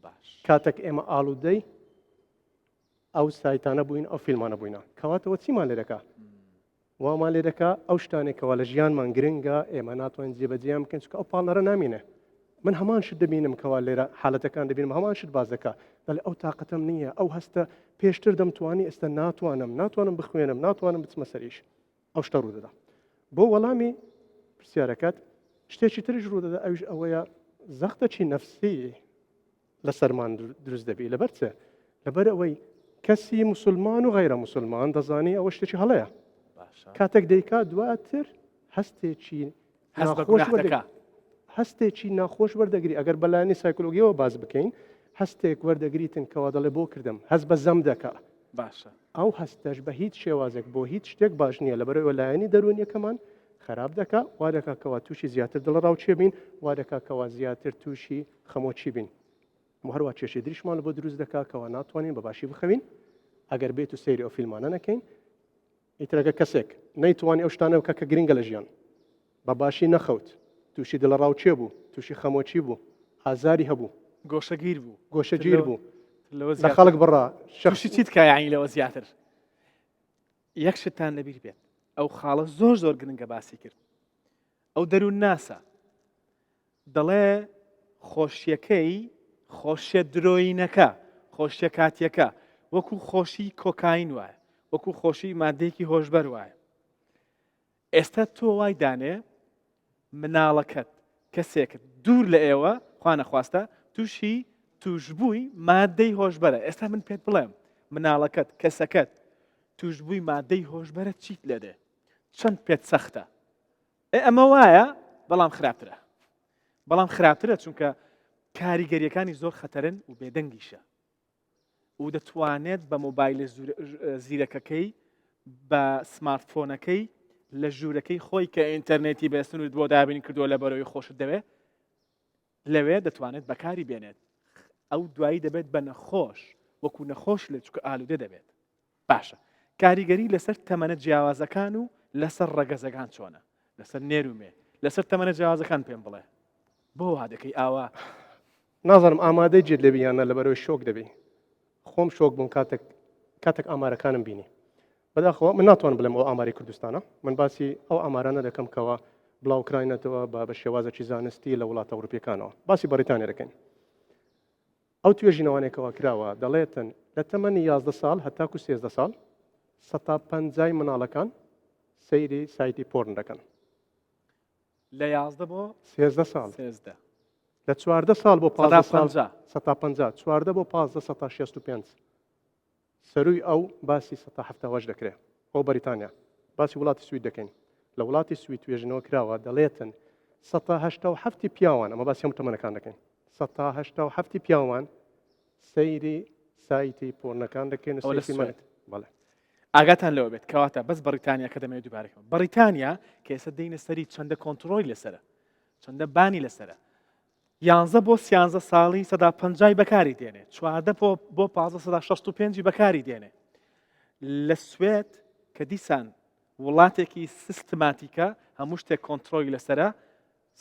باش کاتێک ئێمە ئالوودەی ئەو سایتانە بووین ئەو فیلمانە بووینە کەواتەوە چیمان لێ دەکا وامان لێ دەکا ئەو شتانێکەوە لە ژیانمان گرنگە ئێمە ناتوانین جێبەجێیان بکەین چکە ئەو پاڵنەرە نامینێ من هەمان شت دەبینم کەوا لێرە حالەتەکان دەبینم هەمان شت باز دەکا دەڵێ ئەو تااقەتم نییە ئەو هەستە پێشتر دەمتوانی ئێستا ناتوانم بخوێنم ناتوانم بچمە سەریش ئەو شتە ڕوودەدا بۆ وەڵامی پرسیارەکەت شتێکی ترش ڕوودەدا ئەوش ئەوەیە زەختەکی نەفسی لەسەرمان دروست دەبی لەبەر چێ لەبەر ئەوەی کەسی مسلمان و غەیرە مسلمان دەزانی ئەوە شتێکی هەڵەیە کاتێک دەیکا دواتر هەستێکی ناخۆش وەردەگری ئەگەر بەلایانی سایکۆلۆژیەوە باز بکەین هەستێک وەردەگریتن کەوا دەڵێ بۆ کردم هەست بە زەم دەکا باشە ئەو هەستەش بە هیچ شێوازێک بۆ هیچ شتێک باش نییە لەبەرەوە لایەنی دەرونیەکەمان خراپ دەکا وا دەکاکەوە تووشی زیاتر دڵڕاوچێ بین وا دەکاکەوە زیاتر تووشی خەمۆچی بین هەروە کێشەی دریشمان بۆ دروست دەکاکەوە ناتوانین بە باشی بخەوین ئەگەر بێت و سەیری ئەو فیلمانە نەکەین ئیترەکە کەسێک نەیتوانی ئەو شتانە بکە کە گرنگە لە ژیان بە باشی نەخەوت تووشی دڵڕاوچێ بوو تووشی خەمۆچی بوو ئازاری هەبوو گۆشەگیر بوو لە خەڵک بڕا شەخصی چیت کایانی لەوە زیاتر یەک شتان لەبیر بێت ئەو خاڵە زۆر گرنگە باسی کرد ئەو دەروون ناسە دەڵێ خۆشیەکەی خۆشیە درۆینەکە خۆشیە کاتیەکە وەکو خۆشی کۆکاین وایە وەکو خۆشی مادەیەکی هۆشبەر وایە ئێستا تۆ وای دانێ مناڵەکەت کەسێکت دوور لە ئێوە خوا نەخواستە تووشی توشبووی مادەی هۆشبەرە ئێستا من پێت بڵێم مناڵەکەت کەسەکەت توشبووی مادەی هۆشبەرە چیت لێدێ چەند پێت سەختە ئەمە وایە بەڵام خراپترە چونکە کاریگەریەکانی زۆر خەتەرن و بێدەنگیشە و دەتوانێت بە مۆبایل زیرەکەکەی بە سمارتفۆنەکەی لە ژوورەکەی خۆی کە ئینتەرنێتی بێستن و بۆ دابین کردووە لە بەرەوەی خۆشت دەوێت لەوێ دەتوانێت بەکاری بێنێت ئەو دوایی دەبێت بە نەخۆش وەکو نەخۆش لێ چکە ئالوودە دەبێت باشە کاریگەری لەسەر تەمەنە جیاوازەکان و لەسەر ڕەگەزەکان چۆنە لەسەر نێرومێ لەسەر تەمەنە جیاوازەکان پێم بڵێ بۆ وا دەکەی ئاوا نازانم ئامادەی جێت لێبییانە لەبەرەوەی شۆک دەبی خۆم شۆک بووم کاتێک ئامارەکانم بینی بەداخەوە من ناتوانم بڵێم ئەو ئاماری کوردستانە من باسی ئەو ئامارانە دەکەم کەەوە بڵاوکراینەتەوە بە شێوازەکی زانستی لە وڵاتە ئەوروپیەکانەوە باسی بەریتانیا دەکەین ئەو توێژینەوانێکەوە کراوە دەڵێتن لە تەمەنی 11 ساڵ هەتاکو 13 ساڵ 150 مناڵەکان سەیری سایتی پۆرن دەکەن لە 11 بۆ 13 ساڵ 13 لە 14 ساڵ بۆ 15 150 150 14 بۆ 15 165 سەروی ئەو باسی 170 دەکرێت ئەو بەریتانیا باسی وڵاتی سوید دەکەین لە وڵاتی سوید توێژنەوە کراوە دەڵێتن 187 پیاوان ئەمە باسی هەموو تەمەنەکان دەکەین 187 پیاوان سەیری سایتی پۆرنەکان دەکەن بەڵێ ئاگاتان لەوە بێت کەواتە بەس بەریتانیا کە دەمێت دووبارەکەم بەریتانیا کە ئێستا دەینە سەری چەندە کۆنتترۆلی لەسرە چەندە بانی لەسرە 11 بۆ 13 ساڵی سەدا 50 بەکاری دێنێ 14 بۆ 15 سەدا 65 بەکاری دێنێ لە سوێت کە دیسان وڵاتێکی سیستماتیکە هەموو شتێک کۆنتترۆلی لەسرە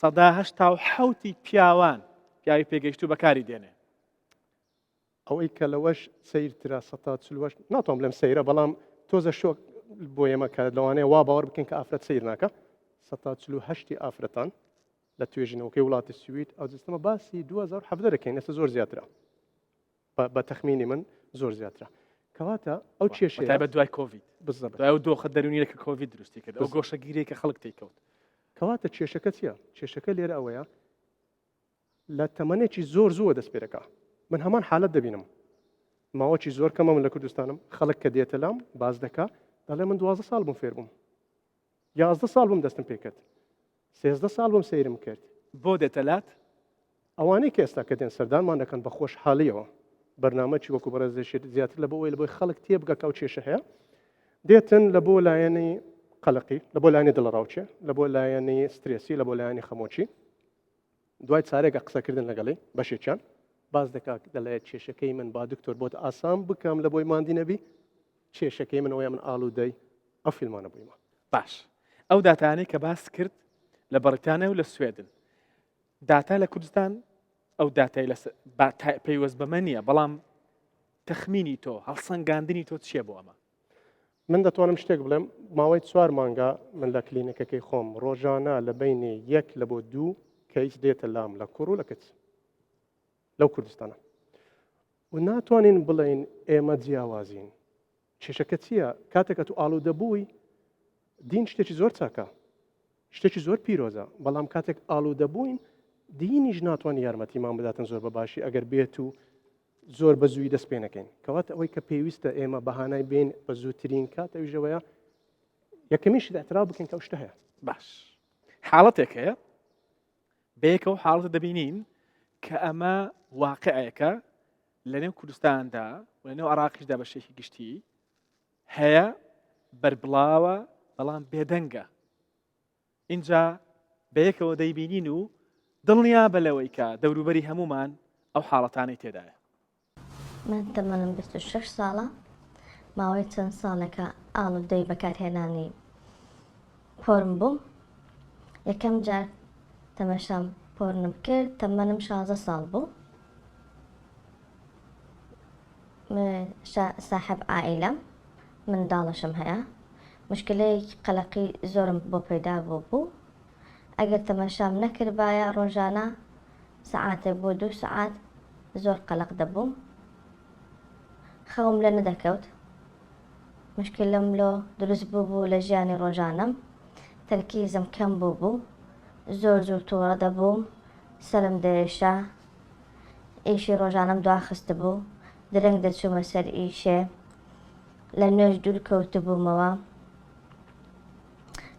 سەدا 1970 پیاوان پیاوی پێگەیشتو بەکاری دێنێ ئەوەی کە لەوەش سیرترا 1940 ناتوانم لەم سەیرە بەڵام تۆزە شۆک بۆ ئێمە کە لەوانەیە وا باوەڕ بکەن کە ئافرەت سیر ناکە 1940 ئافرەتان لە توێژینەوەکەی وڵاتی سوید ئەو جستەمە باسی 2017 دەکەین ئێستا زۆر زیاترە بە تەخمینی من زۆر زیاترە کەواتە ئەو کێشەیە بە دوای کۆڤید بزەبە دوای دۆخە دەرونیە کە کۆڤید دروستی کرد ئەو گۆشەگیرێک کە خەڵک تێکەوت کەواتە کێشەکە چییە؟ کێشەکە لێرە ئەوەیە لە تەمەنێکی زۆر زووە دەست پێەکە من هەمان حالت دەبینم ماوەکی زۆر کەمە من لە کوردستانم خەڵک کە دێتە لام باز دەکا دەڵێ من 12 ساڵ بووم فێر بووم 11 ساڵ بووم دەستم پێ کرد 13 ساڵ بووم سەیرم کرد بۆ دێتەلات ئەوانەی کە ئێستا کە دێن سەردانمان دەکەن بە خۆشحاڵیەوە بەرنامەی وەکو بەڕێزێشێت زیاتر لە بۆی لە بۆی خەڵک تێبگە کەو کێشە هەیە دێتن لە بۆ لایەنەی قەلقی لە بۆ لایەنی دڵڕاوچێ لە بۆ لایەنی سترێسی لە بۆ لایەنی خەمۆچی دوای چارێکە قسەکردن لەگەڵی بەشێکیان باز دەکات دەڵێت کێشەکەی من با دکتۆر بۆت ئاسان بکەم لە بۆی ماندی نەبی کێشەکەی من ئەوەیە من ئالوودەی ئەو فیلمانە بوویمە باش ئەو داتانەی کە باس کرد لە بەریتانیا و لە سوێدن داتا لە کوردستان ئەو داتای پەیوەست بەمە نییە بەڵام تەخمینی تۆ هەڵسەنگاندنی تۆ چییە بۆ ئەمە من دەتوانم شتێک بڵێم ماوەی 4 مانگا من لە کلینیکەکەی خۆم ڕۆژانە لە بینی 1 لە بۆ 2 کەیس دێتە لام لە کوڕ و لە کچ لەو کوردستانە و ناتوانین بڵین ئێمە جیاوازین کێشەکە چییە کاتێکە تو ئالوودە بووی دین شتێکی زۆر چاکە شتێکی زۆر پیرۆزە بەڵام کاتێک ئالوودە بووین دینیش ناتوانانی یارمەتیمان بداتن زۆر بەباشی ئەگەر بێت و زۆر بە زووی دەست پێ نەکەین کەواتە ئەوەی کە پێویستە ئێمە بەهانای بین بە زووترین کاتەویژەوەیە یەکەمیشی اعتراف بکەین کە شتە هەیە باش حاڵەتێک هەیە بەیەکەوە حاڵەتە دەبینین کە ئەمە واقعەکە لە نێو کوردستاندا و لە نێو عراقیشدا بە شێکی گشتی هەیە بەربڵاوە بەڵام بێدەنگە اینجا بەیەکەوە دەیبینین و دڵنیا بەلەوەی کە دەوروبەری هەمومان ئەو حاڵەتانەی تێدایە من تەمەنم 26 ساڵە ماوەی چەند ساڵێکە ئاڵودەی بەکارهێنانی پۆرم بووم یەکەم جار تەمەشام پۆرنم کرد تەمەنم 16 ساڵ بوو ساحب عائلەم منداڵەشم هەیە مشکلەیەکی قەلەقی زۆرم بۆ پەیدا بوو ئەگەر تەمەشام نەکردبایە ڕۆژانە سەعاتێک بۆ 2 سەعات زۆر قەلق دەبووم خەوم لە نەدەکەوت مشکلم لۆ دروست بوو لە ژیانی ڕۆژانەم تەرکیزم کەم بوو زۆر زوو تووڕە دەبووم سەرم دەێشا ئیشی ڕۆژانم دواخست بوو درەنگ دەچوومە سەر ئیشێ لە نوێژ دوور کەوت بوومەوە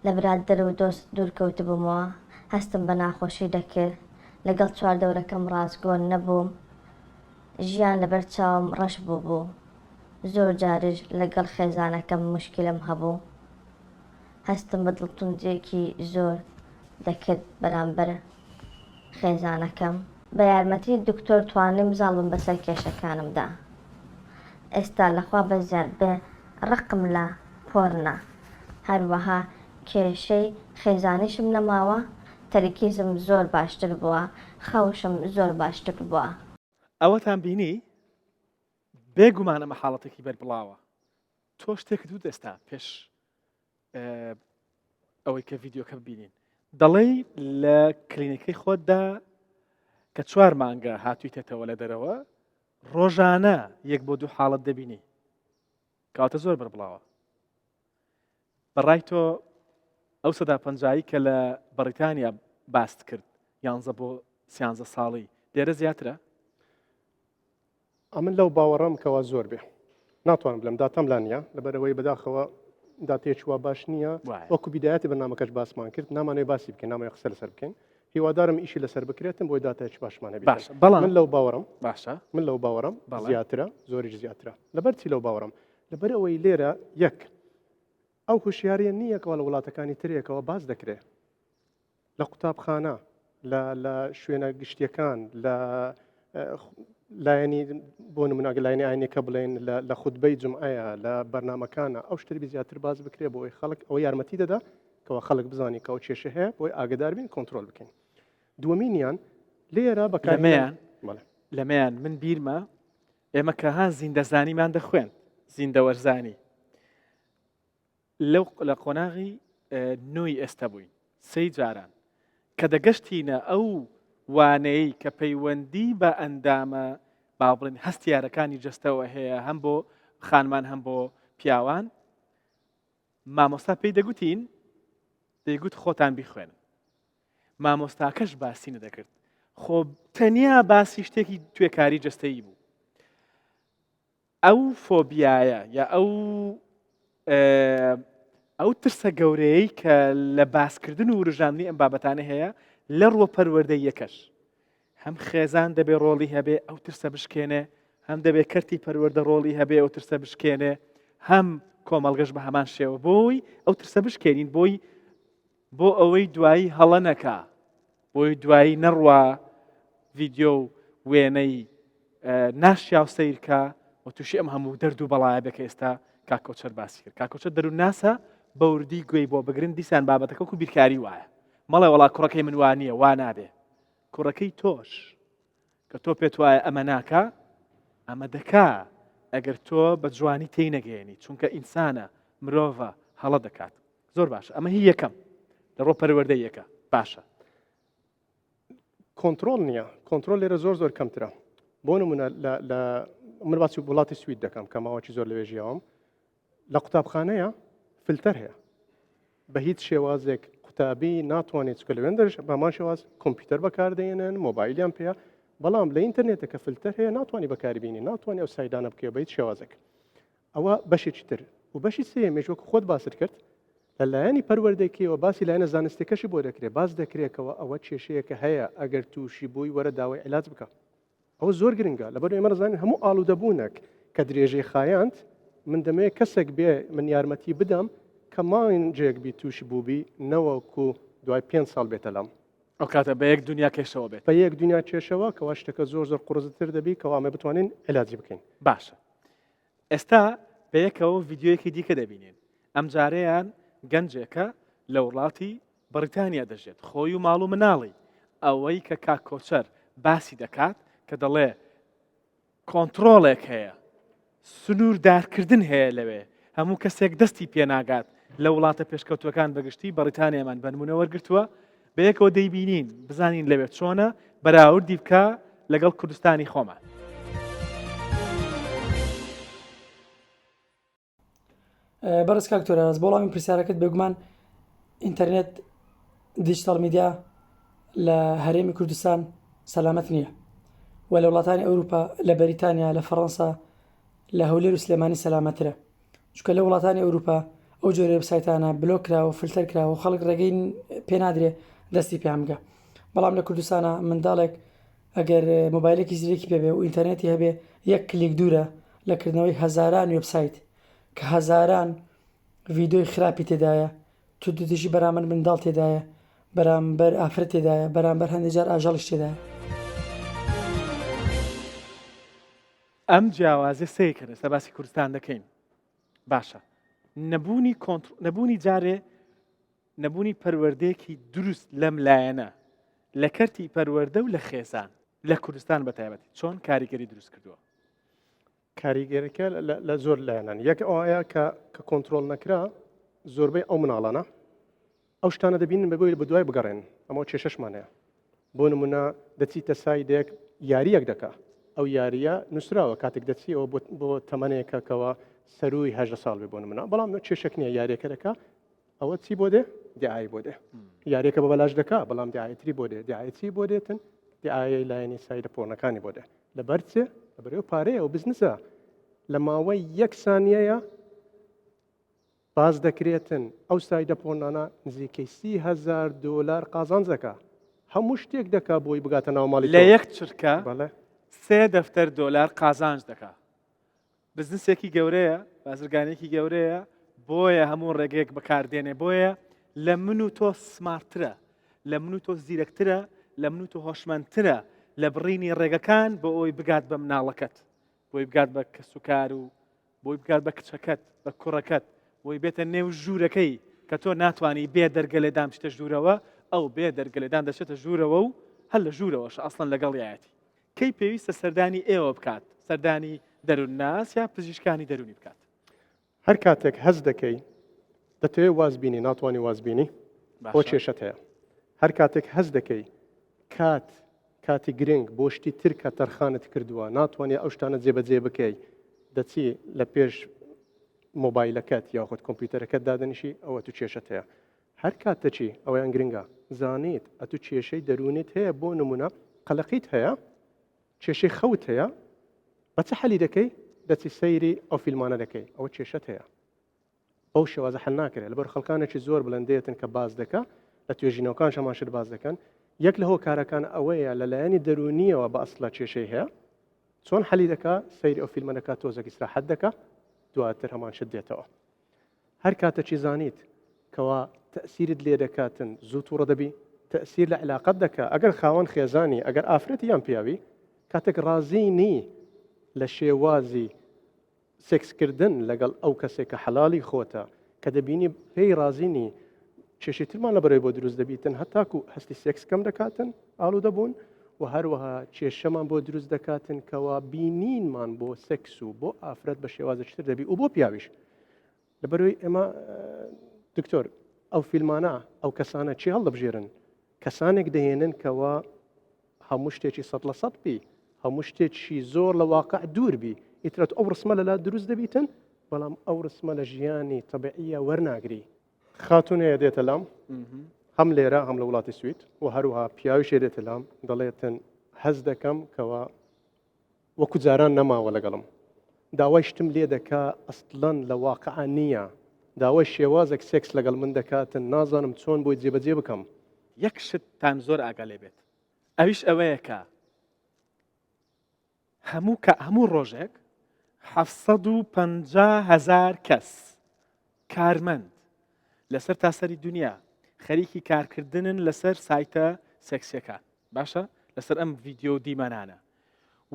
لە برادر و دۆست دوور کەوت بوومەوە هەستم بە ناخۆشی دەکرد لەگەڵ چواردەورەکەم ڕاستگۆن نەبووم ژیان لەبەر چاوم ڕەش بوو زۆر جارش لەگەڵ خێزانەکەم مشکلم هەبوو هەستم بە دڵتونجێکی زۆر دەکرد بەرامبەر خێزانەکەم بە یارمەتی دکتۆر توانیم زاڵم بەسەر کێشەکانمدا ئێستا لەخوا بەزیاد بێ ڕقم لە پۆرنە هەروەها کێشەی خێزانیشم نەماوە تەرکیزم زۆر باشتر بووە خەوشم زۆر باشتر بووە ئەوەتان بینی بێگومان ئەمە حاڵەتێکی بەربڵاوە تۆ شتێک دوو دەستا پێش ئەوەی کە ڤیددیۆکە ببینین دەڵێ لە کلینیکەی خۆتدا کە 4 مانگە هاتوویتێتەوە لە دەرەوە ڕۆژانە 1 بۆ 2 حاڵەت دەبینی کەواتە زۆر بەربڵاوە بەڕای تۆ ئەو سەدا 50 کە لە بەریتانیا باست کرد 11 بۆ 13 ساڵی لێرە زیاترە ئەمن لەو باوەڕم کەوا زۆر بێ ناتوانم بڵم داتەم لا نییە لەبەرەوەی بەداخەوە داتێکی وا باش نییە وەکو بیدایەتی بەنامەکەش باسمان کرد نامانەوەی باسی بکەین نامەوەی قسە لەسەر بکەین هیوادارم ئیشی لەسەر بکرێتم بۆی داتایکی باشمانە باش بەڵام من لەو باوەڕم باشە من لەو باوەڕم زیاترە زۆریش زیاترە لەبەر چی لەو باوەڕم لەبەر ئەوەی لێرە یەک ئەو هوشیاریە نییەکەوە لە وڵاتەکانی ترێکەوە باز دەکرێت لە قوتابخانە لە شوێنە گشتیەکان لە لایەنی بۆ نموناگە لاینی ئاینێکە بڵێن لە خودبەی جمعەیە لە بەرنمەکانە ئەو شتری زیاتر باز بکرێت بۆی خەڵک ئەوە یارمەتی دەدا کەەوە خەڵک بزانی کەەوە کێشە هەیە بۆی ئاگدار بین کۆنتترۆل بکەین دووەمینیان لێرە بەکارمەیان لەمەیان من بیرمە ئێمە کەها زیندەزانیمان دەخوێن زیندەوەرزانی لە قۆناغی نوۆی ئێستا بووین سەی جاران کە دەگەشتینە ئەو وانەیە کە پەیوەندی بە ئەندامە با بڵێن هەستیارەکانی جەستەوە هەیە هەم بۆ خانمان هەم بۆ پیاوان مامۆستا پێی دەگوتین دەیگوت خۆتان بیخوێن مامۆستاکەش باسی نەدەکرد خۆ تەنیا باسی شتێکی توێکاری جەستەیی بوو ئەو فۆبیایە یا ئەو ترسە گەورەیەی کە لە باسکردن و ورژاندنی ئەم بابەتانە هەیە لە ڕوە پەروەردەی یەکەش هەم خێزان دەبێ ڕۆڵی هەبێ ئەو ترسە بشکێنێ هەم دەبێ کەرتی پەروەردە ڕۆڵی هەبێ ئەو ترسە بشکێنێ هەم کۆمەڵگەش بە هەمان شێوە بۆی ئەو ترسە بشکێنین بۆ ئەوەی دوایی هەڵە نەکا بۆی دوایی نەڕوا ڤیددیۆ و وێنەی ناشیا و سیرکە و تووشی ئەم هەموو دەرد و بەڵایە بکە ئێستا کاکۆچەر باسی کرد کاکۆچە دەرو ناسە بەوردی گوێی بۆ بگرن دیسان بابەتەکە و بیرکاری وایە مەڵێ وڵا کوڕەکەی من وانییە وا نابێ کوڕەکەی تۆش کە تۆ پێت وایە ئەمە ناکە ئەمە دەکا ئەگەر تۆ بە جوانی تێی نەگەێنی چونکە ئینسانە مرۆڤە هەڵە دەکات زۆر باشە ئەمە هی یەکەم لە ڕۆ پەروەردەی یەکە باشە کۆنتترۆل نییە کۆنتترۆل لێرە زۆر کەمترە بۆ نمونە من باسی وڵاتی سوید دەکەم کە ماوەکی زۆر لەوێ ژیاوم لە قوتابخانەیە فلتەر هەیە بە هیچ شێوازێک قوتابی ناتوانێت چکە لەوێن دەرش بەمان شێواز کۆمپیوتەر بەکاردێنن مۆبایلیان پێە بەڵام لە ئینتەرنێتە کە فلتەر هەیە ناتوانانی بەکاربیینی ناتوانێت ئەو سایدانە بکە بە هیچ شێوازێک ئەوە بەشێکی تر و بەشی سێمێش وەکو خۆت باست کرد لەلایەنی پەروەردەکیەوە باسی لایەنە زانستیەکەشی بۆ دەکرێت باز دەکرێتەوە ئەوە کێشەیەکە هەیە ئەگەر تووشی بووی وەرە داوای علاج بکە ئەوە زۆر گرنگە لەبەر ئێمە ڕزانین هەموو ئاڵوودەبوونێک کە درێژەی خایاند من دەمەوێت کەسێک بێ من یارمەتی بدەم کە ماینجێک بی تووشی بووبی نەوەکو دوای 5 ساڵ بێتە لەم ئەو کاتە بە یەک دنیا کێشەوە بێت بە یەک دنیا کێشەوە کەوا شتەکە زۆر قوڕزتر دەبی کەوامە بتوانین علاجی بکەین باشە ئێستا بە یەکەوە ڤیددیۆیەکی دیکە دەبینین ئەم جارەیان گەنجێکە لە وڵاتی بەریتانیا دەژێت خۆی و ماڵ و مناڵی ئەوەی کە کاکۆچەر باسی دەکات کە دەڵێ کۆنتترۆڵێک هەیە سنووردارکردن هەیە لەوێ هەموو کەسێک دەستی پێناگات لە وڵاتە پێشکەوتوەکان بەگشتی بەریتانیامان بەنمونە وەرگرتووە بە یەکەوە دەیبینین بزانین لەوێت چۆنە بەراوردی بکە لەگەڵ کوردستانی خۆمان بەڕست کاکتۆرەز بۆ وەڵامی پرسیارەکەت بێگومان ئینتەرنێت دیجیتال میدیا لە هەرێمی کوردستان سەلامەت نییە و لە وڵاتانی ئەوروپا لە بەریتانیا لە فەڕەنسا لە هەولێر و سلێمانی سەلامەترە چونکە لە وڵاتانی ئەوروپا ئەو جۆرە وێبسایتانە بلۆکراوە فلتەر کراوە و خەڵک ڕێگەی پێ نادرێ دەستی پێیان بگە بەڵام لە کوردستانە منداڵێک ئەگەر مۆبایلێکی زیرێکی پێبێ و ئینتەرنێتی هەبێ یەک کلیک دوورە لەکردنەوەی هەزاران وێبسایت کە هەزاران ڤیدۆی خراپی تێدایە تو دژی بەرامبەر منداڵ تێدایە بەرامبەر ئافرەت تێدایە بەرامبەر هەندێک جار ئاژەڵیش تێدایە ئەم جیاوازە سەیەکەن ئێستا باسی کوردستان دەکەین باشە نەبوونی جارێ نەبوونی پەروەردەیەکی دروست لەم لایەنە لە کەرتی پەروەردە و لە خێزان لە کوردستان بەتایبەتی چۆن کاریگەری دروست کردووە کاریگەرەکە لە زۆر لایەنان یەک ئەوەیە کە کۆنتترۆل نەکرا زۆربەی ئەو مناڵانە ئەو شتانە دەبینن بەبووی بە دوای بگەڕێن ئەمە کێشەشمانەیە بۆ نمونە دەچیتە سایدێک یاریەک دەکا ئەو یاریە نووسراوە کاتێک دەچی ئەوە بۆ تەمەنێکەکەوە سەروی 18 ساڵ بێ بۆ نمونە بەڵام کێشەک نییە یاریەکە دەکا ئەوە چی بۆ دێ دیعایی بۆ دێ یاریەکە بە بەلاش دەکا بەڵام دیعایەتی بۆ دێ دیعایەتی بۆ دێتن دیعایی لایەنی سایدە پۆڕنەکانی بۆ دێ لەبەر چێ لەبەرەوە پارەیە و بزنسە لە ماوەی 1 سانیەیە باز دەکرێتن ئەو سایدە پۆڕنانە نزیکەی $30,000 قازانجەکە هەموو شتێک دەکا بۆی بگاتە ناو ماڵی لە یەک چرکە بەڵێ 3 دەفتەر دۆلار قازانج دەکا بزنسێکی گەورەیە بازرگانێکی گەورەیە بۆیە هەموو ڕێگەیەک بەکاردێنێ بۆیە لە من و تۆ سمارترە لە من و تۆ زیرەکترە لە من و تۆ هۆشمەندترە لە بڕینی ڕێگەکان بۆ ئەوی بگات بە مناڵەکەت بۆی بگات بە کەسوکار و بۆی بگات بە کچەکەت بە کوڕەکەت بۆی بێتە نێو ژوورەکەی کە تۆ ناتوانانی بێ دەرگەلێدان بچتە ژوورەوە ئەو بێ دەرگەلێدان دەچێتە ژوورەوە و هەر لە ژوورەوەش ئەسڵەن لەگەڵ یایەتی کەی پێویستە سەردانی ئێوە بکات سەردانی دەروونناس یا پزیشکانی دەرونی بکات هەر کاتێک هەز دەکەی دەتەوێت وازبینی ناتوانانی وازبینی بۆ کێشەت هەیە هەر کاتێک هەز دەکەی کاتی گرنگ بۆ شتی تر کە تەرخانت کردووە ناتوانانی ئەو شتانە جێبەجێ بکەی دەچی لە پێش مۆبایلەکەت یاخود کۆمپیوتەرەکەت دادەنیشی ئەوە تو کێشەت هەیە هەر کاتەچی ئەوەیان گرنگە زانیت ئەتو کێشەی دەرونیت هەیە بۆ نمونە قەلەقیت هەیە کێشەی خەوت هەیە بە چه حەلی دەکەی دەچی سەیری ئەو فیلمانە دەکەی ئەوە کێشەت هەیە ئەو شێوازە حەل ناکرێت لەبەر خەڵکانێکی زۆر بڵندێتن کە باز دەکە لە توێژینەوەکان شەماشر باز دەکەن یەک لە هۆکارەکان ئەوەیە لەلایەنی دەرونیەوە بە ئەسڵە کێشەی هەیە چۆن حەلی دەکا سەیری ئەو فیلمەکە تۆزێک ئیسراحەت دەکا دواتر هەمان شت دێتەوە هەر کاتەچی زانیت کەوا تەسیرت لێ دەکاتن زوو تووڕە دەبی تەسیر لە علاقەت دەکا ئەگەر خاوەن خێزانی ئەگەر ئافرەتی یان پیاوی کاتێک ڕازی نی لە شێوازی سێکسکردن لەگەڵ ئەو کەسێک کە حەلالی خۆتە کە دەبینی پێی ڕازینی کێشێترمان لە بەرەوەی بۆ دروست دەبیتن هەتاکو هەستی سێکس کەم دەکاتن ئاڵوو دەبوون و هەروەها کێشەمان بۆ دروست دەکاتن کەوا بینینمان بۆ سێکس و بۆ ئافرەت بە شێوازەشتر دەبی و بۆ پیاویش لەبەرەوەی ئێمە دکتۆر ئەو فیلمانە ئەو کەسانە چی هەڵدەبژێرن کەسانێک دەهێنن کەوا هەموو شتێکی 100% بی هەموو شتێکی زۆر لە واقع دوور بی ئیترەت ئەو ڕسمە لەلا دروست دەبیتن بەڵام ئەو ڕسمە لە ژیانی تەبیعیە وەرناگری خاتونەیە دێتە لام هەم لێرە هەم لە وڵاتی سوید و هەروها پیاویشێ دێتە لام دەڵێتن هەز دەکەم کەوا وەکو جاران نەماوە لەگەڵم داوای شتم لێ دەکا ئەسڵەن لە واقع نییە داوای شێوازێک سێکس لەگەڵ من دەکاتن نازانم چۆن بۆی جێبەجێ بکەم یەک شتتان زۆر ئاگا لێ بێت ئەویش ئەوەیە کە هەموو ڕۆژێک 750,000 کەس کارمەند لەسەر تاسەری دنیا خەریکی کارکردنن لەسەر سایتە سێکسیەکان باشە لەسەر ئەم ڤیددیۆ و دیمەنانە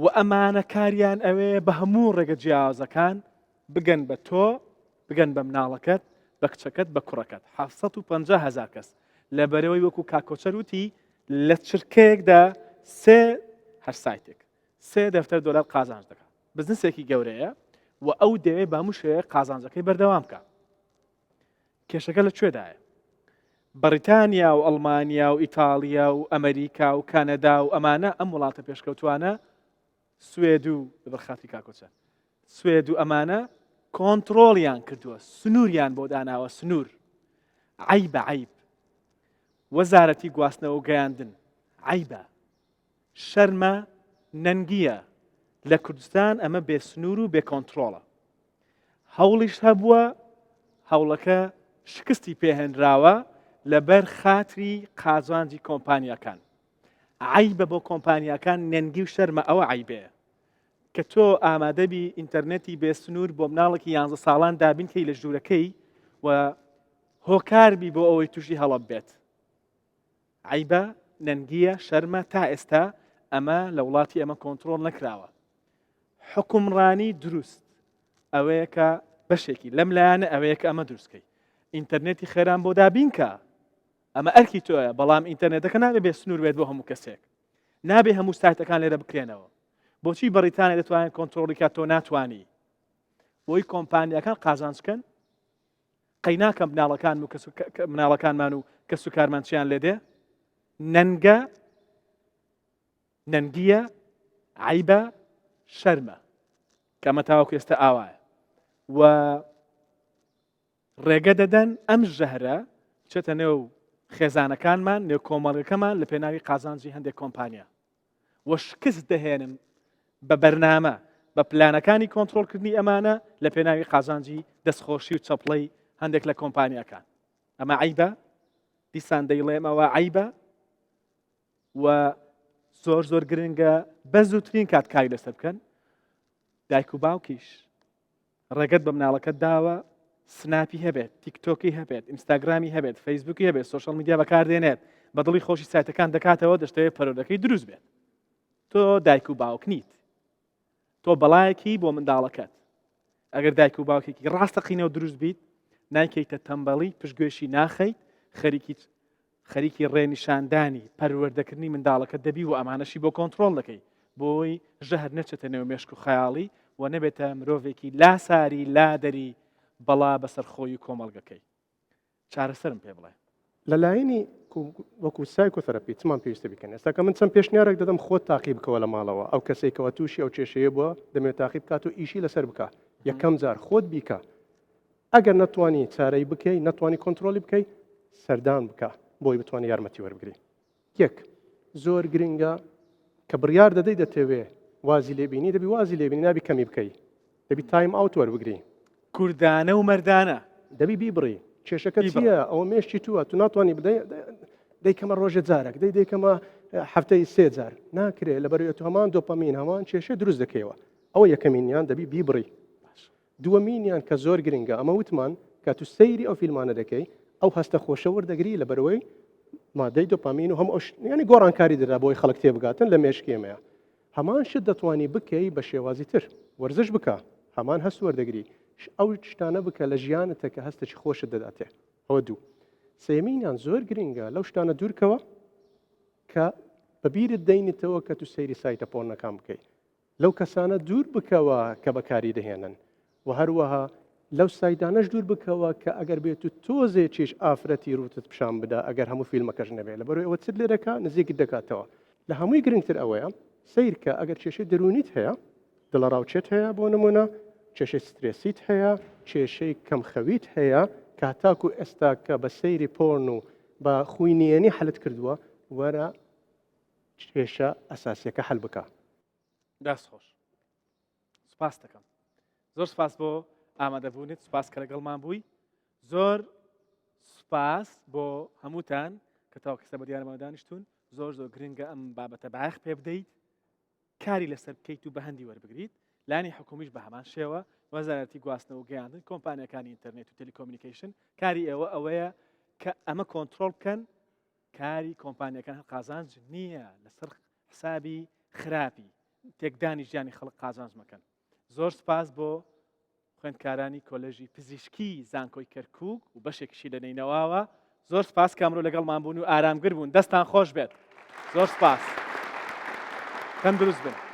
و ئەمانە کاریان ئەوەیە بە هەموو ڕێگە جیاوازەکان بگەن بە تۆ بگەن بە مناڵەکەت بە کچەکەت بە کوڕەکەت 750,000 کەس لە بەرەوەی وەکو کاکۆچەر وتی لە چرکەیەکدا هەر سایتێک $3 قازانج دەکات بزنسێکی گەورەیە و ئەو دەوێت بە هەموو شوەیە قازانجەکەی بەردەوام بکە کێشەکە لەکوێدایە بەریتانیا و ئەڵمانیا و ئیتاڵیا و ئەمریکا و کانەدا و ئەمانە ئەم وڵاتە پێشکەوتوانە سوێد و بەخاتی کاکۆچە سوێد و ئەمانە کۆنتڕۆڵیان کردووە سنووریان بۆ داناوە سنوور عیبە عیب وەزارەتی گواستنەوە و گەیاندن عیبە شەرمە نەنگیە لە کوردستان ئەمە بێ سنوور و بێ کۆنتڕۆڵە هەوڵیش هەبووە هەوڵەکە شکستی پێهێنراوە لەبەر خاتری قازانجی کۆمپانیەکان عیبە بۆ کۆمپانیەکان نەنگی و شەرمە ئەوە عیبەیە کە تۆ ئامادەبی ئینتەرنێتی بێ سنوور بۆ مناڵێکی 11 ساڵان دابینکەی لە ژوورەکەی و هۆکاربی بۆ ئەوەی تووشی هەڵە بێت عیبە نەنگیە شەرمە تا ئێستا ئەمە لە وڵاتی ئەمە کۆنتڕۆڵ نەکراوە حکومڕانی دروست ئەوەیە کە بەشێکی لەم لایەنە ئەوەیە کە ئەمە دروستکەی ئینتەرنێتی خێران بۆ دابینکە ئەمە ئەرکی تۆیە بەڵام ئینتەرنێتەکە نابێ بێ سنوور بێت بۆ هەموو کەسێک نابێ هەموو سایتەکان لێرە بکرێنەوە بۆچی بەریتانیا دەتوانێت کۆنتڕۆڵی کات تۆ ناتوانی بۆی کۆمپانیەکان قازانجکەن قەی ناکەم مناڵەکانمان و کەس و کارمانچیان لێ دێ نەنگیە عیبە شەرمە کە ئەمە تاوەکو ئێستا ئاوایە و ڕێگە دەدەن ئەم ژەهرە بچێتە نێو خێزانەکانمان نێو کۆمەڵگەکەمان لە پێناوی قازانجی هەندێک کۆمپانیا وە شکست دەهێنن بە بەرنامە بە پلانەکانی کۆنتڕۆڵکردنی ئەمانە لە پێناوی قازانجی دەستخۆشی و چەپڵەی هەندێک لە کۆمپانیەکان ئەمە عیبە دیسان دەیڵێمەوە عیبە و زۆر گرنگە بە زووترین کات کاری لەسەر بکەن دایک و باوکیش ڕێگەت بە مناڵەکەت داوە سناپی هەبێت تیکتۆکی هەبێت ئینستاگرامی هەبێت فەیسبووکی هەبێت سوشەڵ میدیا بەکاردێنێت بە دڵی خۆشی سایتەکان دەکاتەوە دەشتەوێت پەرۆدەکەی دروست بێت تۆ دایک و باوک نیت تۆ بەڵایەکی بۆ منداڵەکەت ئەگەر دایک و باوکێکی ڕاستەقینەوە دروست بیت نایکەیتە تەمبەڵی پشتگوێشی ناخەیت خەریکی ڕێنیشاندانی پەروەردەکردنی منداڵەکە دەبی و ئەمانەشی بۆ کۆنتترۆل دەکەی بۆی ژەهر نەچێتە نێو مێشک و خەیاڵی و نەبێتە مرۆڤێکی لاساری لادەری بەڵا بەسەر خۆی کۆمەڵگەکەی چارەسەرم پێ بڵێ لەلایەنی وەکو سایکۆتەرەپی چمان پێویستە بکەن ئێستا کە من چەند پێشنیارێک دەدەم خۆت تاقی بکەوە لە ماڵەوە ئەو کەسێکەوە تووشی ئەو کێشەیە بووە دەمێت تاقی بکات و ئیشی لەسەر بکە یەکەم جار خۆت بیکە ئەگەر نەتوانی چارەی بکەی نەتوانی کۆنتترۆلی بکەی سەردان بکە بۆی بتوانانی یارمەتی وەربگری یەک زۆر گرنگە کە بڕیار دەدەی دەتەوێ وازی لێبینی دەبی وازی لێبینی نابی کەمی بکەی دەبی تایم ئاوت وەربگری کوردانە و مەردانە دەبی بیبڕی کێشەکە چییە ئەوە مێشتی تووە تو ناتوانانی بدەی دەیکەمە ڕۆژە جارێک دەیکەمە هەفتەی سێ جار ناکرێت لەبەرەوەی تو هەمان دۆپەمین هەمان کێشە دروست دەکەیەوە ئەوە یەکەمینیان دەبی بیبڕی دووەمینیان کە زۆر گرنگە ئەمە وتمان کە تو سەیری ئەو فیلمانە دەکەی ئەو هەستە خۆشە وەردەگری لەبەرەوەی مادەی دۆپامین و هەموو ینی گۆڕانکاری دەدا بۆی خەڵک تێبگاتن لە مێشکێمەیە هەمان شت دەتوانی بکەی بە شێوازی تر وەرزش بکە هەمان هەست وەردەگری ئەو شتانە بکە لە ژیانتە کە هەستێکی خۆشت دەداتێ ئەوە دوو سێمینیان زۆر گرنگە لەو شتانە دوورکەوە کە بەبیرت دەینێتەوە کە تو سەیری سایتە پۆرنەکان بکەیت لەو کەسانە دوور بکەوە کە بەکاری دەهێنن و هەروەها لەو سایدانەش دوور بکەوە کە ئەگەر بێت و تۆزێکیش ئافرەتی ڕوتت پیشان بدا ئەگەر هەموو فیلمەکەش نەبێت لەبەرەوەی ئەوە چت لێرەکە نزیکت دەکاتەوە لە هەمووی گرنگتر ئەوەیە سیر کە ئەگەر کێشەی دەرونیت هەیە دڵە ڕاوچێت هەیە بۆ نمونە کێشەی سترێسیت هەیە کێشەی کەمخەویت هەیە کاتاکو ئێستا کە بە سەیری پۆرن و بە خوینیێنی حلت کردووە وەرە کێشە ئەساسیەکە حل بکە دەست خۆش سوپاس دەکەم زۆر سوپاس بۆ ئامادەبوونیت سوپاس کە لەگەڵمان بووی زۆر سوپاس بۆ هەمووتان کە تاو کەسە بە دیارەمە دانیشتون زۆر زۆر گرنگە ئەم بابەتە باەخ پێ بدەیت کاری لەسەر بکەیت و بە هەندی وەربگریت لانی حکومیش بە هەمان شێوە وەزارەتی گواستنەوە و گەیاندن کۆمپانیەکانی ئینتەرنێت و تەلیکۆمنیکیشن کاری ئێوە ئەوەیە کە ئەمە کۆنتترۆل بکەن کاری کۆمپانیەکان هەر قازانج نییە لەسەر حسابی خراپی تێکدانی ژیانی خەڵک قازانج مەکەن زۆر سپاس بۆ خوێندکارانی کۆلێژی پزیشکی زانکۆی کەرکووک و بەشێکشی لەنەینەوەوە زۆر سپاس کامرۆ لەگەڵمان بوون و ئارامگر بوون دەستان خۆش بێت زۆر سپاس کەم دروست بن